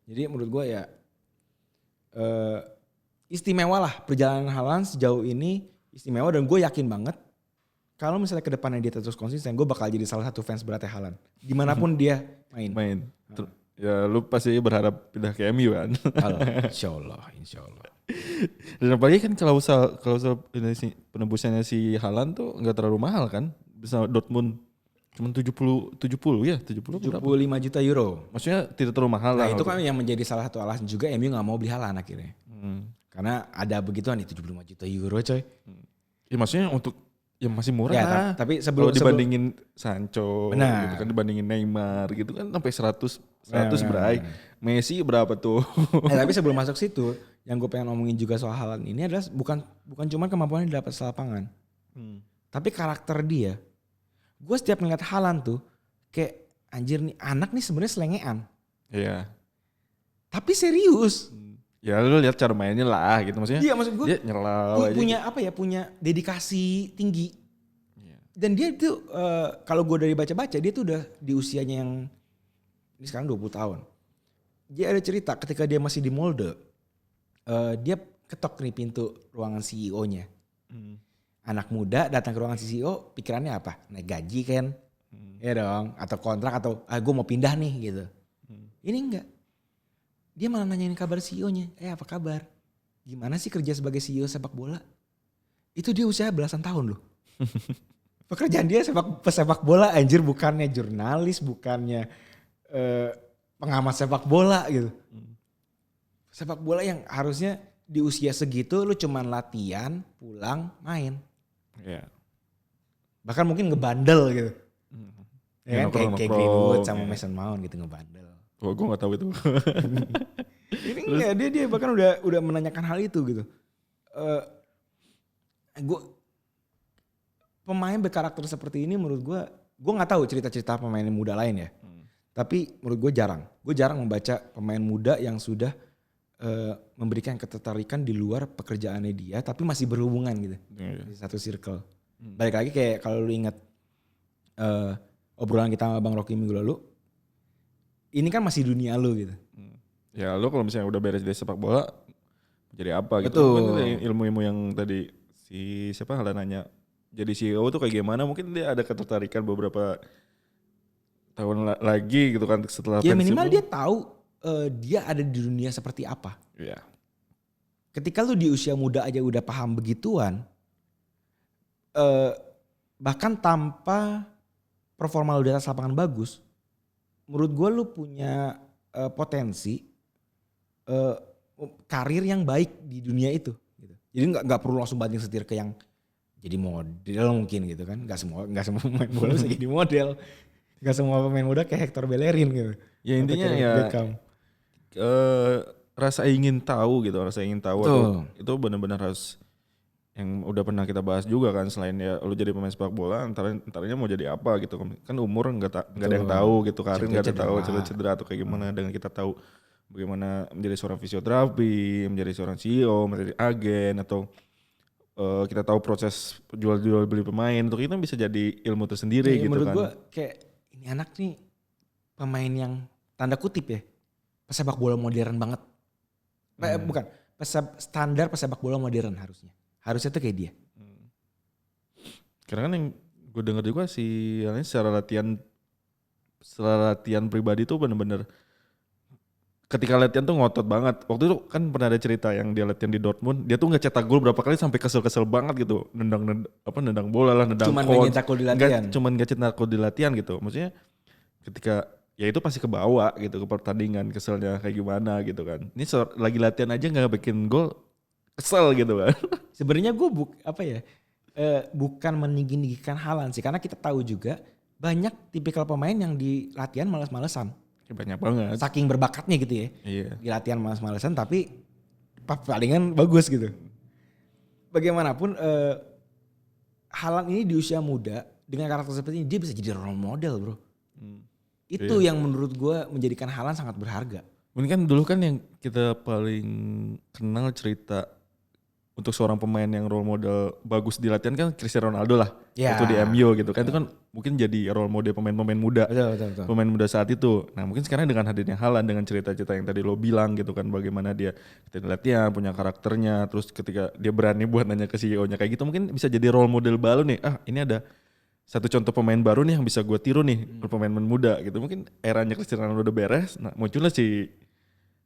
Jadi menurut gue ya istimewa lah perjalanan Haaland sejauh ini, istimewa, dan gue yakin banget kalau misalnya ke depannya dia terus konsisten, gue bakal jadi salah satu fans beratnya Haaland dimanapun dia main. Ya lu pasti berharap pindah ke MU kan. Insya Allah. Dan apalagi kan kalau penebusannya si Haaland tuh nggak terlalu mahal kan. Bisa Dortmund cuma 70 ya 70 berapa? 75 juta euro. Maksudnya tidak terlalu mahal Nah lah. itu kan yang menjadi salah satu alasan juga MU gak mau beli Haaland akhirnya. Karena ada begituan nih 75 juta euro coy. Ya maksudnya untuk yang masih murah Ya, lah. tapi Kalau dibandingin Sancho Benar. gitu kan, dibandingin Neymar gitu kan sampai 100 berai. Benar. Messi berapa tuh? Tapi sebelum masuk situ, yang gue pengen ngomongin juga soal Haaland ini adalah bukan cuma kemampuannya di atas lapangan. Tapi karakter dia. Gue setiap ngeliat Haaland tuh kayak anjir nih anak nih sebenarnya selengean. Iya. Tapi serius. Ya lu lihat cara mainnya lah gitu maksudnya. Iya maksud gue Dia nyelau aja. punya dedikasi tinggi. Iya. Dan dia tuh kalau gue dari baca-baca dia tuh udah di usianya yang ini sekarang 20 tahun. Dia ada cerita ketika dia masih di Molde, dia ketok nih pintu ruangan CEO-nya. Anak muda datang ke ruangan CEO, pikirannya apa? Naik gaji kan? Ya dong, atau kontrak atau gue mau pindah nih gitu. Ini enggak. Dia malah nanyain kabar CEO-nya. Apa kabar? Gimana sih kerja sebagai CEO sepak bola? Itu dia usia belasan tahun loh. Pekerjaan dia pesepak bola anjir, bukannya jurnalis, bukannya pengamat sepak bola gitu. Sepak bola yang harusnya di usia segitu lu cuman latihan, pulang, main. Iya. Bahkan mungkin ngebandel gitu. Ya kan kayak Greenwood sama Mason Mount gitu ngebandel. Oh, gue gak tahu itu. Ini enggak, dia bahkan udah menanyakan hal itu gitu. Pemain berkarakter seperti ini menurut gue nggak tahu cerita-cerita pemain muda lain ya. Tapi menurut gue jarang. Gue jarang membaca pemain muda yang sudah memberikan ketertarikan di luar pekerjaannya dia, tapi masih berhubungan gitu di satu circle. Balik lagi kayak kalau lu ingat obrolan kita sama Bang Rocky minggu lalu, ini kan masih dunia lu gitu. Ya lu kalau misalnya udah beres dari sepak bola jadi apa gitu. Betul. Kan ilmu-ilmu yang tadi si siapa Haaland nanya jadi CEO tuh kayak gimana, mungkin dia ada ketertarikan beberapa tahun lagi gitu kan setelah ya pensiun. Minimal dia tahu dia ada di dunia seperti apa. Iya. Ketika lu di usia muda aja udah paham begituan, bahkan tanpa performa lu di atas lapangan bagus, menurut gue lu punya potensi karir yang baik di dunia itu. Gitu. Jadi nggak perlu langsung banting setir ke yang jadi model mungkin gitu kan. Nggak semua pemain bola bisa jadi model. Nggak semua pemain muda kayak Hector Bellerin gitu. Ya intinya ya rasa ingin tahu gitu, atau itu benar-benar harus yang udah pernah kita bahas juga kan, selain ya lu jadi pemain sepak bola antaranya mau jadi apa gitu kan, umur nggak ada yang tahu gitu, karir nggak ada yang tahu, cedera atau kayak gimana. Dengan kita tahu bagaimana menjadi seorang fisioterapi, menjadi seorang CEO, menjadi agen, atau kita tahu proses jual beli pemain, untuk itu bisa jadi ilmu tersendiri gitu menurut kan. Menurut gue kayak ini anak nih pemain yang tanda kutip ya pesepak bola modern banget. Bukan, standar pesepak bola modern harusnya tuh kayak dia. Karena kan yang gue dengar juga secara latihan pribadi tuh bener-bener ketika latihan tuh ngotot banget. Waktu itu kan pernah ada cerita yang dia latihan di Dortmund, dia tuh nggak cetak gol berapa kali sampai kesel banget gitu, nendang bola lah, nendang cuman nggak cetak gol di latihan. Cuman nggak cetak gol di latihan gitu. Maksudnya ketika ya itu pasti kebawa gitu ke pertandingan, keselnya kayak gimana gitu kan. Ini lagi latihan aja nggak bikin gol, kesel gitu kan. Sebenarnya gue bukan meninggikan Haaland sih, karena kita tahu juga banyak tipikal pemain yang di latihan malas-malesan. Ya banyak banget. Saking berbakatnya gitu ya. Iya. Di latihan malas-malesan tapi pertandingan bagus gitu. Bagaimanapun Haaland ini di usia muda dengan karakter seperti ini dia bisa jadi role model bro. Itu yang menurut gue menjadikan Haaland sangat berharga. Mungkin kan dulu kan yang kita paling kenal cerita untuk seorang pemain yang role model bagus di latihan kan Cristiano Ronaldo lah. Ya. Waktu di MU gitu kan, itu kan mungkin jadi role model pemain-pemain muda. Betul. Pemain muda saat itu. Nah mungkin sekarang dengan hadirnya Haaland, dengan cerita-cerita yang tadi lo bilang gitu kan, bagaimana dia ketika latihan punya karakternya, terus ketika dia berani buat nanya ke CEO-nya kayak gitu, mungkin bisa jadi role model baru nih. Ini ada satu contoh pemain baru nih yang bisa gue tiru nih, pemain muda gitu. Mungkin eranya Cristiano Ronaldo udah beres, nah munculnya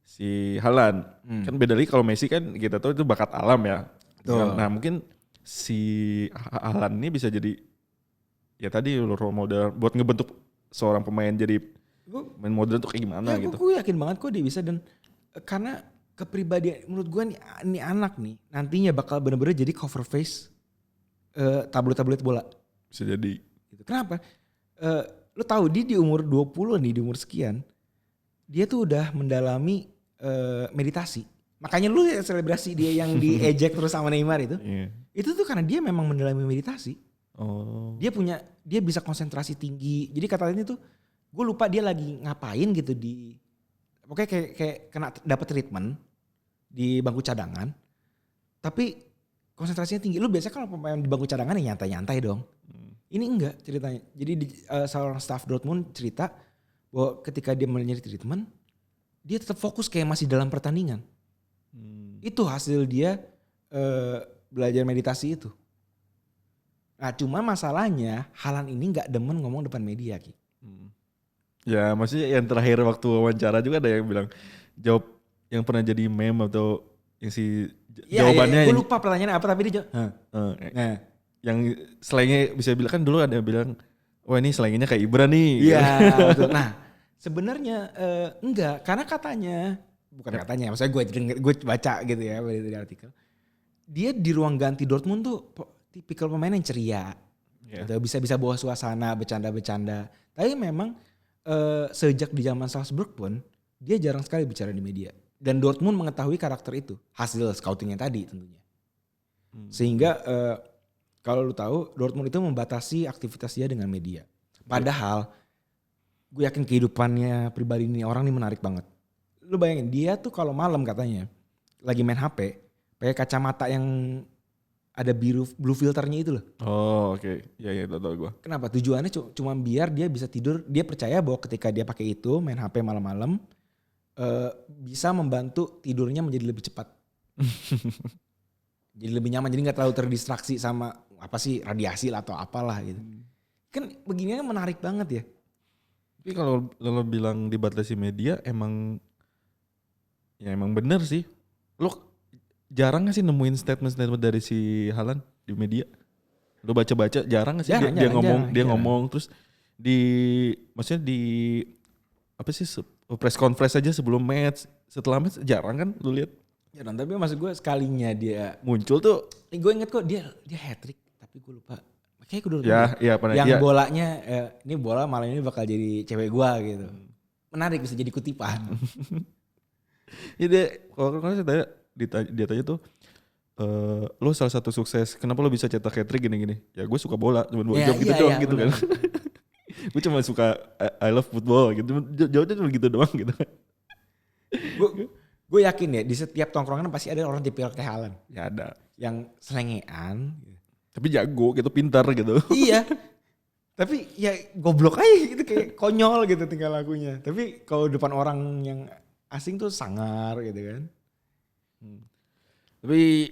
si Haaland. Kan beda lagi kalau Messi kan kita tahu itu bakat alam ya. Betul. Nah mungkin si Haaland ini bisa jadi ya tadi role model buat ngebentuk seorang pemain jadi pemain modern tuh kayak gimana gitu. Gue yakin banget kok dia bisa, dan karena kepribadian menurut gue nih anak nih nantinya bakal bener-bener jadi cover face tabloid-tabloid bola. Bisa jadi. Gitu. Kenapa? Lo tahu dia di umur 20 nih, di umur sekian dia tuh udah mendalami meditasi. Makanya lu selebrasi dia yang diejek terus sama Neymar itu. Yeah. Itu tuh karena dia memang mendalami meditasi. Oh. Dia bisa konsentrasi tinggi. Jadi katanya tuh gue lupa dia lagi ngapain gitu pokoknya kayak kena dapat treatment di bangku cadangan. Tapi konsentrasinya tinggi. Lu biasanya kalau pemain di bangku cadangan ya nyantai-nyantai dong. Ini enggak ceritanya. Jadi seorang staff Dortmund cerita bahwa ketika dia menyeri treatment, dia tetap fokus kayak masih dalam pertandingan. Itu hasil dia belajar meditasi itu. Nah cuma masalahnya Haaland ini gak demen ngomong depan media Ki. Ya maksudnya yang terakhir waktu wawancara juga ada yang bilang jawab yang pernah jadi meme atau yang jawabannya. Gue lupa pertanyaannya apa tapi dia jawab. Nah. Yang slangnya bisa bilang kan dulu ada yang bilang wah ini slangnya kayak Ibra nih. Iya betul. Nah sebenarnya enggak, karena katanya maksudnya gue baca gitu ya dari artikel. Dia di ruang ganti Dortmund tuh tipikal pemain yang ceria. Gitu, bisa bawa suasana, bercanda-bercanda. Tapi memang sejak di zaman Salzburg pun dia jarang sekali bicara di media. Dan Dortmund mengetahui karakter itu, hasil scoutingnya tadi tentunya. Sehingga kalau lu tahu Dortmund itu membatasi aktivitas dia dengan media. Padahal gue yakin kehidupannya pribadi ini orang ini menarik banget. Lu bayangin dia tuh kalau malam katanya lagi main HP pakai kacamata yang ada blue filternya itu loh. Oh oke. Ya tahu gue. Kenapa? Tujuannya cuma biar dia bisa tidur. Dia percaya bahwa ketika dia pakai itu main HP malam-malam bisa membantu tidurnya menjadi lebih cepat. Jadi lebih nyaman, jadi gak terlalu terdistraksi sama apa sih radiasi lah atau apalah gitu. Kan beginian menarik banget ya. Tapi kalau lo bilang dibatasi media emang bener sih. Lo jarang gak sih nemuin statement dari si Haaland di media? Lo baca-baca jarang gak sih dia ngomong terus maksudnya di apa sih press conference aja sebelum match, setelah match jarang kan lu lihat? Jarang, tapi maksud gue sekalinya dia muncul tuh. Gue inget kok dia hat-trick, tapi gue lupa. Kayaknya gue dulu pernah. Yang bolanya ini bola malam ini bakal jadi cewek gue gitu. Menarik, bisa jadi kutipan. Jadi kalau saya dia tanya tuh lo salah satu sukses kenapa lo bisa cetak hat-trick gini-gini? Ya gue suka bola, cuma jawab gitu doang gitu kan. Gue cuma suka I love football gitu. Jawabnya cuma gitu doang gitu. Gue yakin ya di setiap tongkrongan pasti ada orang tipikal kayak Haaland. Ya ada. Yang selengean. Tapi jago gitu, pintar gitu. Iya. Tapi ya goblok aja gitu, kayak konyol gitu tinggal lagunya. Tapi kalau depan orang yang asing tuh sangar gitu kan. Tapi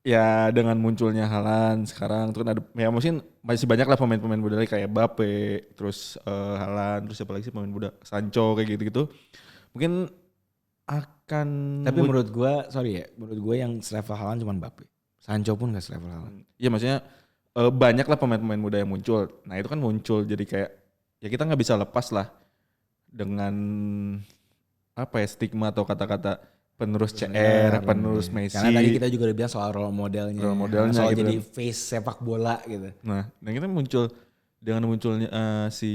ya dengan munculnya Haaland sekarang tuh kan ada ya mungkin masih banyak lah pemain-pemain muda kayak Mbappe, terus Haaland, terus siapa lagi sih pemain muda, Sancho kayak gitu-gitu. Mungkin akan. Tapi menurut gue yang selevel Haaland cuma Mbappe. Sancho pun gak selevel Haaland. Iya maksudnya banyak lah pemain-pemain muda yang muncul. Nah itu kan muncul jadi kayak ya kita nggak bisa lepas lah dengan apa ya stigma atau kata-kata penerus CR, penerus Messi. Karena tadi kita juga udah bilang soal role modelnya soal gitu, jadi face sepak bola gitu. Nah kita muncul dengan munculnya si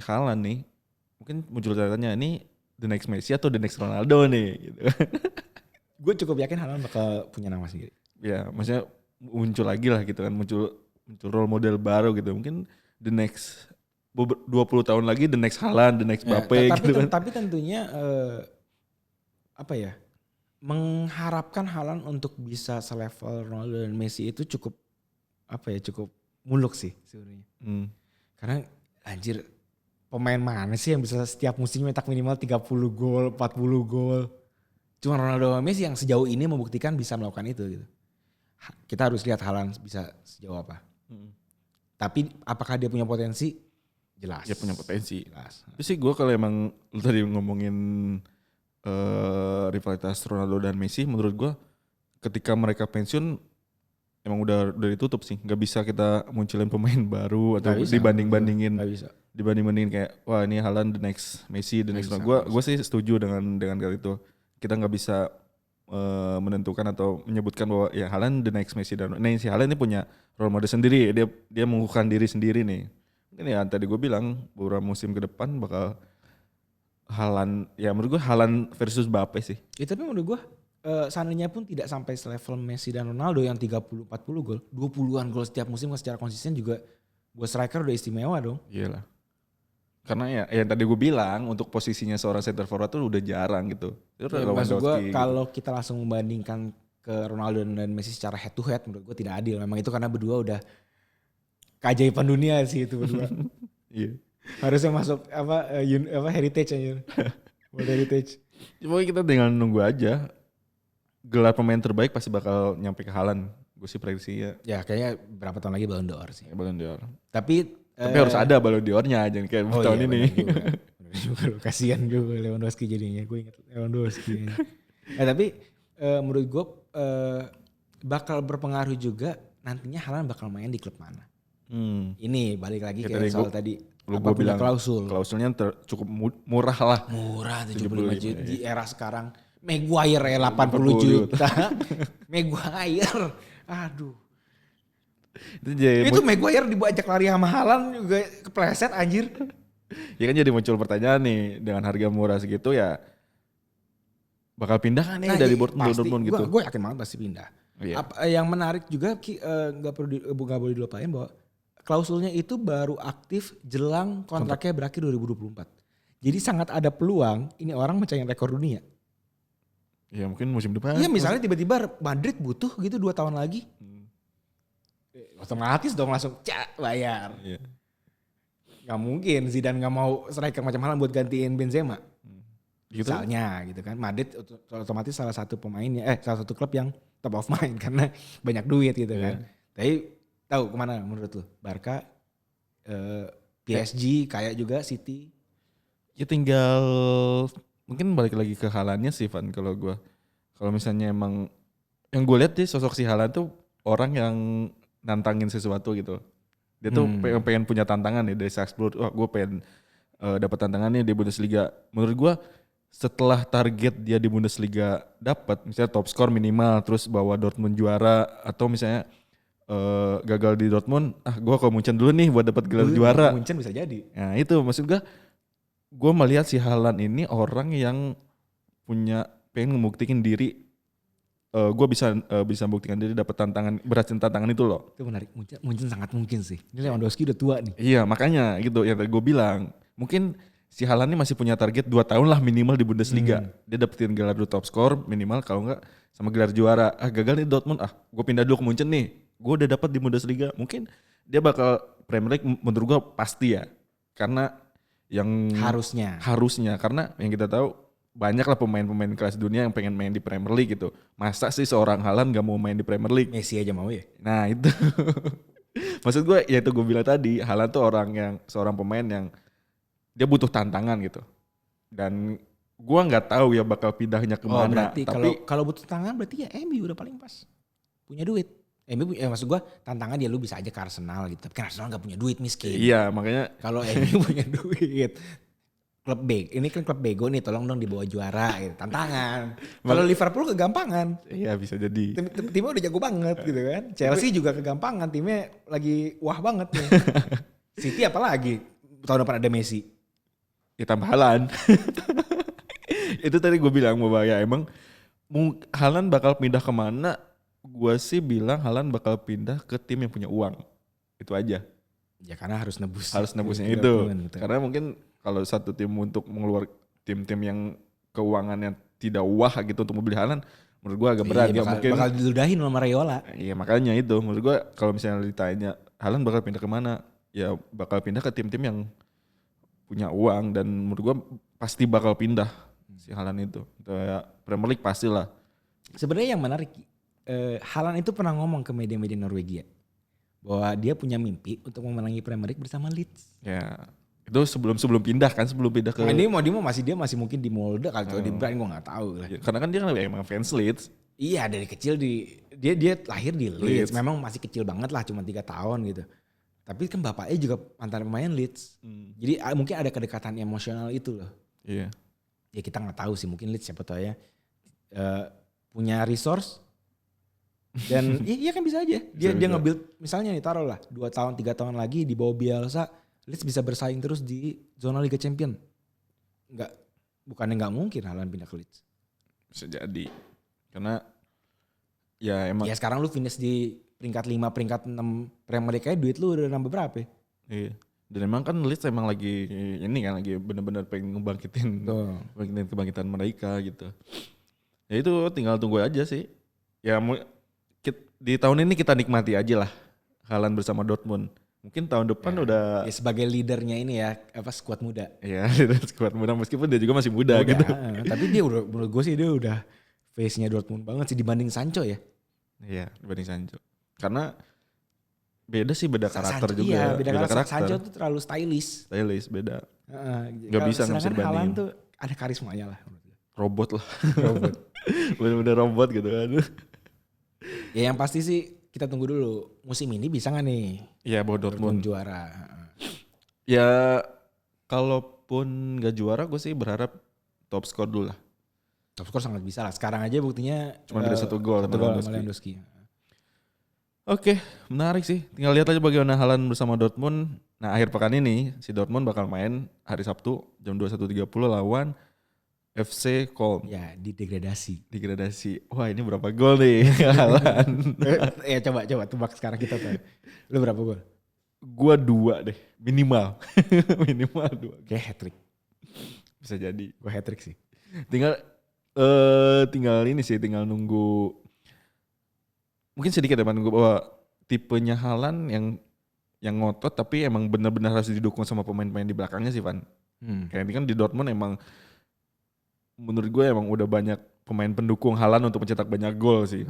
Haaland nih, mungkin muncul katanya ini the next Messi atau the next Ronaldo nih gitu. Gue cukup yakin Haaland bakal punya nama sendiri. Ya maksudnya muncul lagi lah gitu kan, muncul role model baru gitu. Mungkin the next 20 tahun lagi the next Haaland, the next Mbappe gitu kan. Tapi tentunya apa ya, mengharapkan Haaland untuk bisa selevel Ronaldo dan Messi itu cukup muluk sih sebenarnya. Karena anjir, pemain mana sih yang bisa setiap musim nyetak minimal 30 gol, 40 gol. Cuma Ronaldo dan Messi yang sejauh ini membuktikan bisa melakukan itu gitu. Kita harus lihat Haaland bisa sejauh apa. Tapi apakah dia punya potensi? Jelas. Dia punya potensi. Jelas. Tapi sih gue kalau emang lu tadi ngomongin rivalitas Ronaldo dan Messi, menurut gue ketika mereka pensiun emang udah ditutup sih. Gak bisa kita munculin pemain baru atau dibanding-bandingin. Gak bisa. Dibanding-bandingin kayak wah ini Haaland the next Messi the next. Gue sih setuju dengan kali itu. Kita nggak bisa menentukan atau menyebutkan bahwa ya Haaland the next Messi dan si Haaland ini punya role model sendiri. Dia mengukuhkan diri sendiri nih. Mungkin ya tadi gue bilang beberapa musim ke depan bakal Haaland, ya menurut gue Haaland versus Mbappe sih. Ya, tapi menurut gue seandainya pun tidak sampai selevel Messi dan Ronaldo yang 30-40 gol, 20-an gol setiap musim secara konsisten juga buat striker udah istimewa dong. Iyalah. Karena ya yang tadi gue bilang untuk posisinya seorang center forward tuh udah jarang gitu. Ya, maksud gue kalau kita langsung membandingkan ke Ronaldo dan Messi secara head to head menurut gue tidak adil. Memang itu karena berdua udah keajaiban dunia sih itu berdua. Iya. Harusnya masuk apa heritage aja. World heritage. Pokoknya kita tinggal nunggu aja. Gelar pemain terbaik pasti bakal nyampe ke Haaland. Gue sih prediksinya. Ya kayaknya berapa tahun lagi Ballon d'Or sih. Ballon d'Or. Tapi harus ada Ballon d'Or-nya jangan kayak tahun ini. Bener juga loh, kasihan juga Lewandowski jadinya. Gue ingat Lewandowski. Tapi menurut gue bakal berpengaruh juga nantinya Haaland bakal main di klub mana. Ini balik lagi ke soal tadi. Apa punya klausul. Klausulnya cukup murah lah. Murah 75 juta di era sekarang. Maguire ya 80 juta. Maguire. Aduh. Itu Maguire dibajak lari sama Haaland juga kepleset anjir. Ya kan jadi muncul pertanyaan nih, dengan harga murah segitu ya bakal pindah kan nih dari Dortmund gitu. Gue yakin banget pasti pindah. Iya. Yang menarik juga nggak boleh dilupain bahwa klausulnya itu baru aktif jelang kontraknya berakhir 2024. Jadi sangat ada peluang ini orang mencapai rekor dunia. Ya mungkin musim depan. Iya misalnya tiba-tiba Madrid butuh gitu 2 tahun lagi. Otomatis dong langsung bayar. Iya. Gak mungkin Zidane gak mau striker macam Haaland buat gantiin Benzema. Gitu? Misalnya gitu kan. Madrid otomatis salah satu pemainnya, salah satu klub yang top of mind karena banyak duit gitu kan. Tapi tahu kemana menurut lu? Barca, PSG, kayak juga City. Ya tinggal mungkin balik lagi ke Haalandnya sih Van kalau gue. Kalau misalnya emang yang gue lihat sih sosok si Haaland tuh orang yang nantangin sesuatu gitu. Dia tuh pengen punya tantangan nih dari Salzburg. Wah gue pengen dapat tantangannya di Bundesliga. Menurut gue setelah target dia di Bundesliga dapat, misalnya top skor minimal, terus bawa Dortmund juara, atau misalnya gagal di Dortmund, gue ke Munchen dulu nih buat dapat gelar juara. Munchen bisa jadi. Nah itu maksud gue melihat si Haaland ini orang yang pengen membuktikan diri. Gue bisa buktikan diri dapat tantangan, berhasil tantangan itu loh. Itu menarik, Munchen sangat mungkin sih. Ini Lewandowski udah tua nih. Iya makanya gitu yang tadi gue bilang. Mungkin si Haaland ini masih punya target 2 tahun lah minimal di Bundesliga. Dia dapetin gelar top skor minimal, kalau enggak sama gelar juara. Gagal nih Dortmund, gue pindah dulu ke Munchen nih. Gue udah dapat di Bundesliga. Mungkin dia bakal Premier League, menurut gue pasti ya. Karena yang harusnya karena yang kita tahu banyak lah pemain-pemain kelas dunia yang pengen main di Premier League gitu. Masa sih seorang Haaland gak mau main di Premier League? Messi aja mau ya? Nah itu. Maksud gue ya itu gue bilang tadi, Haaland tuh seorang pemain yang dia butuh tantangan gitu. Dan gue gak tahu ya bakal pindahnya kemana. Berarti kalau butuh tantangan berarti ya MU udah paling pas. Punya duit. Maksud gue tantangan dia lu bisa aja ke Arsenal gitu. Tapi kan Arsenal gak punya duit, miskin. Iya makanya. Kalau MU punya duit. Klub ini kan klub bego nih, tolong dong dibawa juara gitu. Tantangan. Kalau Liverpool kegampangan. Iya bisa jadi. Timnya udah jago banget gitu kan. Chelsea juga kegampangan, timnya lagi wah banget nih. City apalagi tahun depan ada Messi. Ya tambah Haaland. Itu tadi gue bilang bahwa ya emang Haaland bakal pindah kemana? Gue sih bilang Haaland bakal pindah ke tim yang punya uang. Itu aja. Ya karena harus nebusnya itu. Gitu. Karena mungkin kalau satu tim untuk tim-tim yang keuangannya tidak wah gitu untuk membeli Haaland, menurut gue agak berat. Bakal diludahin sama Raiola. Iya makanya itu. Menurut gue kalau misalnya ditanya Haaland bakal pindah kemana? Ya bakal pindah ke tim-tim yang punya uang, dan menurut gue pasti bakal pindah si Haaland itu. Kayak Premier League pastilah. Sebenarnya yang menarik, Haaland itu pernah ngomong ke media-media Norwegia bahwa dia punya mimpi untuk memenangi Premier League bersama Leeds. Ya. Itu sebelum pindah kan, sebelum pindah ke. Nah, dia masih mungkin di Molde kali atau di Brighton, gue nggak tahu lah. Karena kan dia kan emang fans Leeds. Iya, dari kecil dia lahir di Leeds. Memang masih kecil banget lah, cuma 3 tahun gitu. Tapi kan bapaknya juga mantan pemain Leeds. Jadi mungkin ada kedekatan emosional itu loh. Iya. Ya kita nggak tahu sih, mungkin Leeds siapa tahu ya punya resource dan iya kan bisa aja dia nge-build misalnya nih taruh lah 2 tahun 3 tahun lagi di bawah Bielsa Leeds bisa bersaing terus di zona Liga Champion. Bukannya nggak mungkin Haaland pindah ke Leeds. Bisa jadi karena ya emang ya sekarang lu finish di peringkat 5 peringkat 6 Premier League kayak duit lu udah nambah berapa ya? Iya. Dan emang kan Leeds emang lagi ini kan lagi benar-benar pengen ngebangkitin kebangkitan mereka gitu. Ya itu tinggal tunggu aja sih. Ya di tahun ini kita nikmati aja lah Haaland bersama Dortmund. Mungkin tahun depan udah ya sebagai leadernya ini ya skuad muda. Ya skuad muda meskipun dia juga masih muda gitu. Tapi dia udah menurut gue sih dia udah face-nya Dortmund banget sih dibanding Sancho ya. Iya dibanding Sancho. Karena beda sih beda karakter juga. Iya beda karakter. Sancho tuh terlalu stylish. Stylish beda. Gak bisa dibandingin. Haaland tuh ada karismanya lah. Robot lah. Robot. Bener-bener robot gitu kan. Ya yang pasti sih kita tunggu dulu musim ini bisa gak nih? Iya bawa Dortmund juara. Ya kalaupun gak juara gue sih berharap top skor dulu lah. Top skor sangat bisa lah. Sekarang aja buktinya cuma beda 1 gol sama Lewandowski. Oke, menarik sih. Tinggal lihat aja bagaimana Haaland bersama Dortmund. Nah akhir pekan ini si Dortmund bakal main hari Sabtu jam 21.30 lawan FC Köln. Ya, degradasi. Wah, ini berapa gol nih Haaland? Ya coba tebak sekarang kita tuh. Lu berapa gol? Gua 2 deh, minimal. Minimal 2. Kayak hat-trick. Bisa jadi. Gua hat-trick sih. Tinggal nunggu. Mungkin sedikit ya nunggu bahwa tipenya Haaland yang ngotot tapi emang benar-benar harus didukung sama pemain-pemain di belakangnya sih, Van. Kayak ini kan di Dortmund emang menurut gue emang udah banyak pemain pendukung Haaland untuk mencetak banyak gol sih.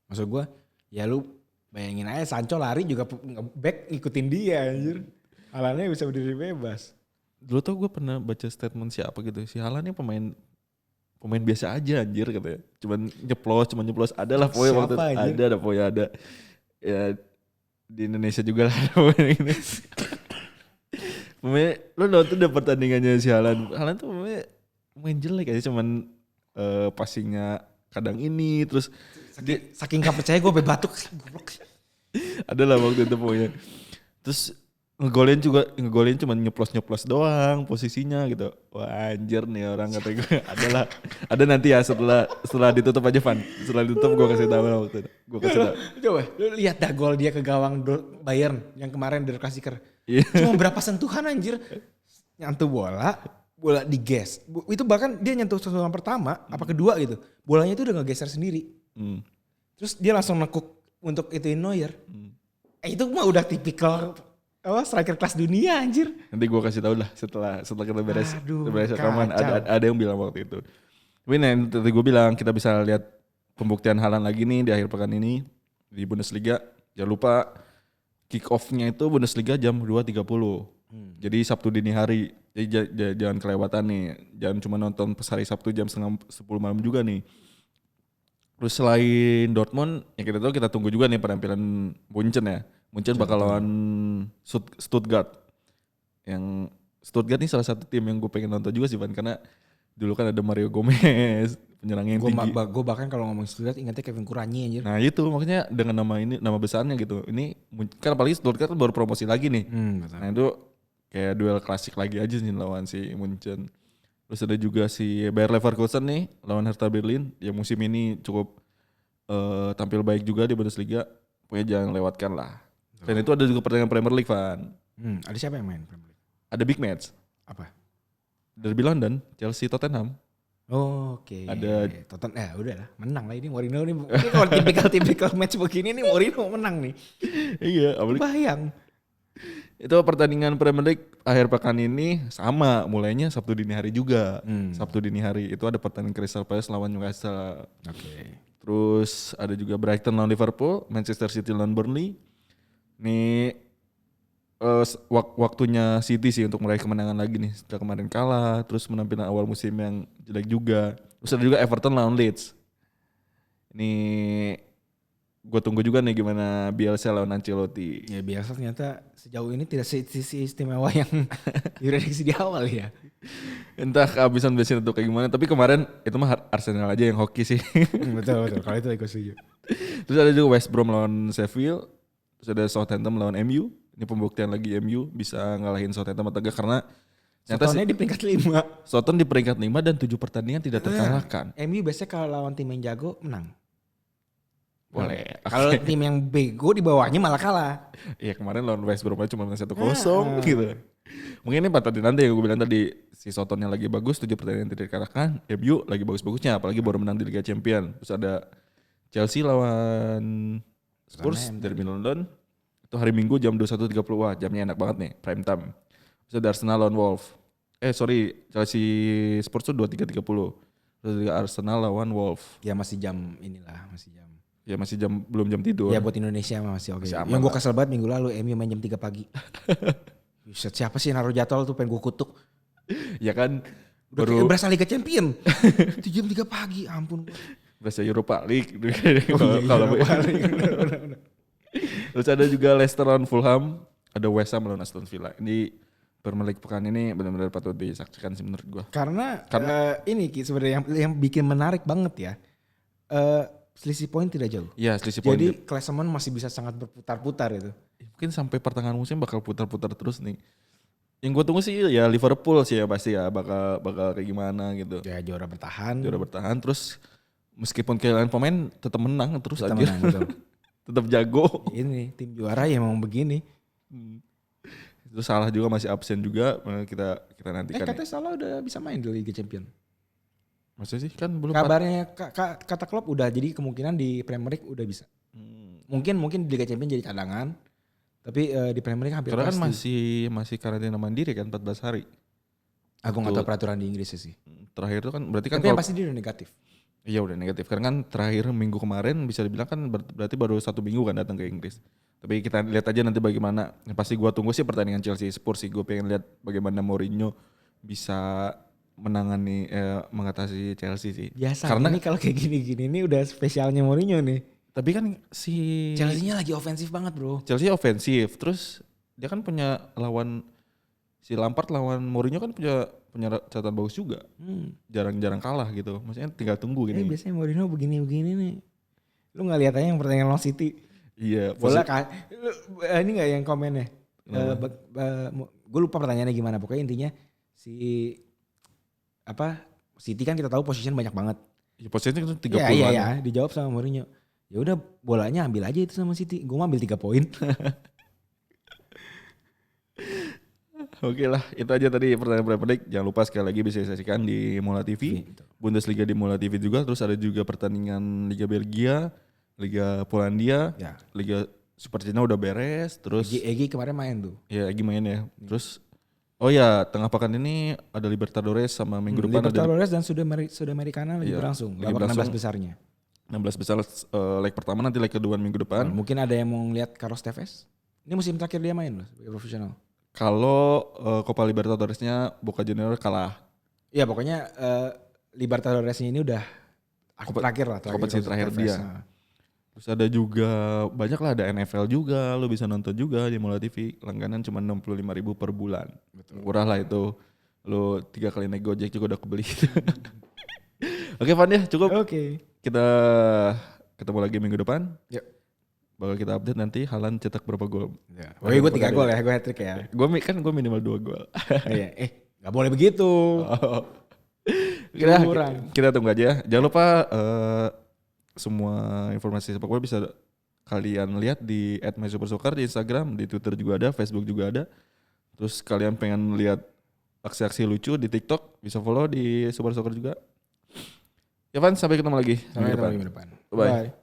Maksud gue, ya lu bayangin aja Sancho lari juga back ngikutin dia anjir. Haalandnya bisa berdiri bebas. Dulu tuh gue pernah baca statement siapa gitu, si Haaland ini pemain biasa aja anjir katanya. Cuman nyeplos ada lah pokoknya waktu ada. Ya di Indonesia juga lah ada pemain pemain, lu nonton deh pertandingannya si Haaland. Haaland tuh main jelek aja cuman passingnya kadang ini terus saking gak percaya gue sampai batuk. Adalah waktu itu pokoknya. Terus ngegolin cuman nyeplos doang posisinya gitu. Wah anjir nih orang kata gue. Ada nanti ya setelah ditutup aja Van. Setelah ditutup gue kasih tahu waktu itu. Coba lu lihat dah gol dia ke gawang Bayern yang kemarin dari Klasiker. Cuma berapa sentuhan anjir. Nyantu bola diges. Itu bahkan dia nyentuh sentuhan pertama apa kedua gitu. Bolanya itu udah ngegeser sendiri. Terus dia langsung nekuk untuk ituin Neuer. Itu mah udah tipikal striker kelas dunia anjir. Nanti gue kasih tahu lah setelah kita beres rekaman ada yang bilang waktu itu. Tapi nanti gue bilang kita bisa lihat pembuktian Haaland lagi nih di akhir pekan ini di Bundesliga. Jangan lupa kick off-nya itu Bundesliga jam 2.30. Jadi Sabtu dini hari. Jadi jangan kelewatan nih. Jangan cuma nonton pas hari Sabtu jam 9:30 malam juga nih. Terus selain Dortmund, ya kita tunggu juga nih penampilan Munchen ya. Munchen bakal lawan Stuttgart. Yang Stuttgart ini salah satu tim yang gue pengen nonton juga sih Van. Karena dulu kan ada Mario Gomez, penyerang yang tinggi. Gue bahkan kalau ngomong Stuttgart ingatnya Kevin Kuranyi anjir. Nah itu makanya dengan nama besarnya gitu. Ini kan apalagi Stuttgart baru promosi lagi nih. Nah itu kayak duel klasik lagi aja sih lawan si Munchen. Terus ada juga si Bayer Leverkusen nih lawan Hertha Berlin yang musim ini cukup tampil baik juga di Bundesliga. Pokoknya jangan lewatkan lah. Dan itu ada juga pertandingan Premier League, Van. Ada siapa yang main Premier League? Ada big match. Apa? Derby London, Chelsea Tottenham. Oh, oke. Ada Tottenham, udah lah, menang lah ini Mourinho nih. Ini kalau tipikal match begini nih Mourinho menang nih. Iya, bayang. Itu pertandingan Premier League akhir pekan ini sama, mulainya Sabtu dini hari juga. Sabtu dini hari itu ada pertandingan Crystal Palace lawan Newcastle. Oke. Terus ada juga Brighton lawan Liverpool, Manchester City lawan Burnley, Ini waktunya City sih untuk meraih kemenangan lagi nih. Setelah kemarin kalah, terus penampilan awal musim yang jelek juga. Terus ada juga Everton lawan Leeds. Ini gue tunggu juga nih gimana Bielsa lawan Ancelotti. Ya biasa ternyata sejauh ini tidak sisi istimewa yang diprediksi di awal ya. Entah kehabisan bensin atau kayak gimana. Tapi kemarin itu mah Arsenal aja yang hoki sih. Betul. Kalau itu aku setuju. Terus ada juga West Brom lawan Sheffield. Terus ada Southampton lawan MU. Ini pembuktian lagi MU bisa ngalahin Southampton atau enggak karena Southampton di peringkat 5. Southampton di peringkat 5 dan 7 pertandingan tidak terkalahkan. MU biasanya kalau lawan tim yang jago menang. Boleh. Kalau tim yang bego di bawahnya malah kalah. Iya kemarin lawan West Brom aja cuma menang 1-0 gitu. Mungkin ini patut dinanti yang gue bilang tadi. Si Southampton yang lagi bagus 7 pertandingan tidak dikalahkan. MU lagi bagus-bagusnya apalagi baru menang di Liga Champions. Terus ada Chelsea lawan Spurs dari London. Itu hari Minggu jam 21.30. Wah jamnya enak banget nih, prime time. Terus ada Arsenal lawan Wolves. Chelsea Spurs tuh 23.30. Terus ada Arsenal lawan Wolves. Ya masih jam inilah, masih jam. Ya masih belum jam tidur. Ya buat Indonesia masih oke. Masih Yang gue kesel banget minggu lalu MU main jam 3 pagi. Siapa sih naruh jadwal tuh pengen gue kutuk. Ya kan Udah baru berasa Liga Champion. Itu jam 3 pagi, ampun. berasa Europa League. Kalau Terus ada juga Leicester lawan Fulham, ada West Ham lawan Aston Villa. Ini Premier League pekan ini benar-benar patut disaksikan sih menurut gua. Karena ini sebenarnya yang bikin menarik banget ya. Selisih poin tidak jauh. Iya, selisih poin. Jadi klasemen masih bisa sangat berputar-putar itu. Mungkin sampai pertengahan musim bakal putar-putar terus nih. Yang gue tunggu sih ya Liverpool sih ya pasti ya bakal kayak gimana gitu. Ya juara bertahan. Terus meskipun kehilangan pemain tetap menang terus tetap aja. Menang, betul. Tetap jago. Ini tim juara ya memang begini. Terus Salah juga masih absen juga, kita nantikan. Katanya Salah udah bisa main di Liga Champions. Maksudnya sih kan belum. Kabarnya kata Klopp udah, jadi kemungkinan di Premier League udah bisa. Mungkin di Liga Champions jadi cadangan. Tapi di Premier League hampir karena pasti. kan masih karantina mandiri kan 14 hari. Aku nggak tahu peraturan di Inggris sih. Terakhir itu kan berarti kan. Tapi yang pasti dia udah negatif. Iya udah negatif. Karena kan terakhir minggu kemarin bisa dibilang kan berarti baru 1 minggu kan datang ke Inggris. Tapi kita lihat aja nanti bagaimana. Yang pasti gue tunggu sih pertandingan Chelsea Spurs sih. Gue pengen lihat bagaimana Mourinho bisa mengatasi Chelsea sih. Biasa. Karena ini kalau kayak gini-gini ini udah spesialnya Mourinho nih. Tapi kan si Chelsea-nya lagi ofensif banget bro. Chelsea ofensif. Terus dia kan punya lawan si Lampard lawan Mourinho kan punya catatan bagus juga. Jarang-jarang kalah gitu. Maksudnya tinggal tunggu gini. Biasanya Mourinho begini-begini nih. Lu gak lihat aja yang pertandingan lawan City. Iya. Bola kan. Ini gak yang komennya. Gue lupa pertanyaannya gimana. Pokoknya intinya City kan kita tahu posisinya banyak banget. Ya, posisinya itu 30-an. Iya. Dijawab sama Mourinho. Ya udah bolanya ambil aja itu sama City. Gue mau ambil 3 poin. Oke lah, itu aja tadi pertanyaan Premier League. Jangan lupa sekali lagi bisa disaksikan di Mola TV. Bundesliga di Mola TV juga. Terus ada juga pertandingan Liga Belgia, Liga Polandia, Liga Super Cina udah beres. Terus Egi kemarin main tuh. Ya Egi main ya. Terus tengah pekan ini ada Libertadores sama minggu depan Libertadores dan Sudamericana lagi berlangsung. Babak 16 besarnya. 16 besar leg pertama, nanti leg kedua minggu depan. Mungkin ada yang mau ngeliat Carlos Tevez. Ini musim terakhir dia main loh sebagai profesional. Kalau Copa Libertadoresnya Boca Juniors kalah. Iya pokoknya Libertadoresnya ini udah terakhir kompetisi terakhir dia. Terus ada juga banyak lah, ada NFL juga, lo bisa nonton juga di Mola TV. Langganan cuma 65.000 per bulan. Betul. Murah lah itu. Lo 3 kali naik Gojek juga udah kebeli. Oke Van ya cukup. Oke. Kita ketemu lagi minggu depan. Yuk. Bakal kita update nanti Haaland cetak berapa gol. Ya. Gue 3 gol ya, gue hat-trick ya. Gue minimal 2 gol. Iya. Gak boleh begitu. Kita tunggu aja. Jangan lupa semua informasi sepak bola bisa kalian lihat di @mysupersoccer di Instagram, di Twitter juga ada, Facebook juga ada. Terus kalian pengen lihat aksi-aksi lucu di TikTok, bisa follow di Super Soccer juga. Ya Van, sampai ketemu lagi minggu depan. Bye.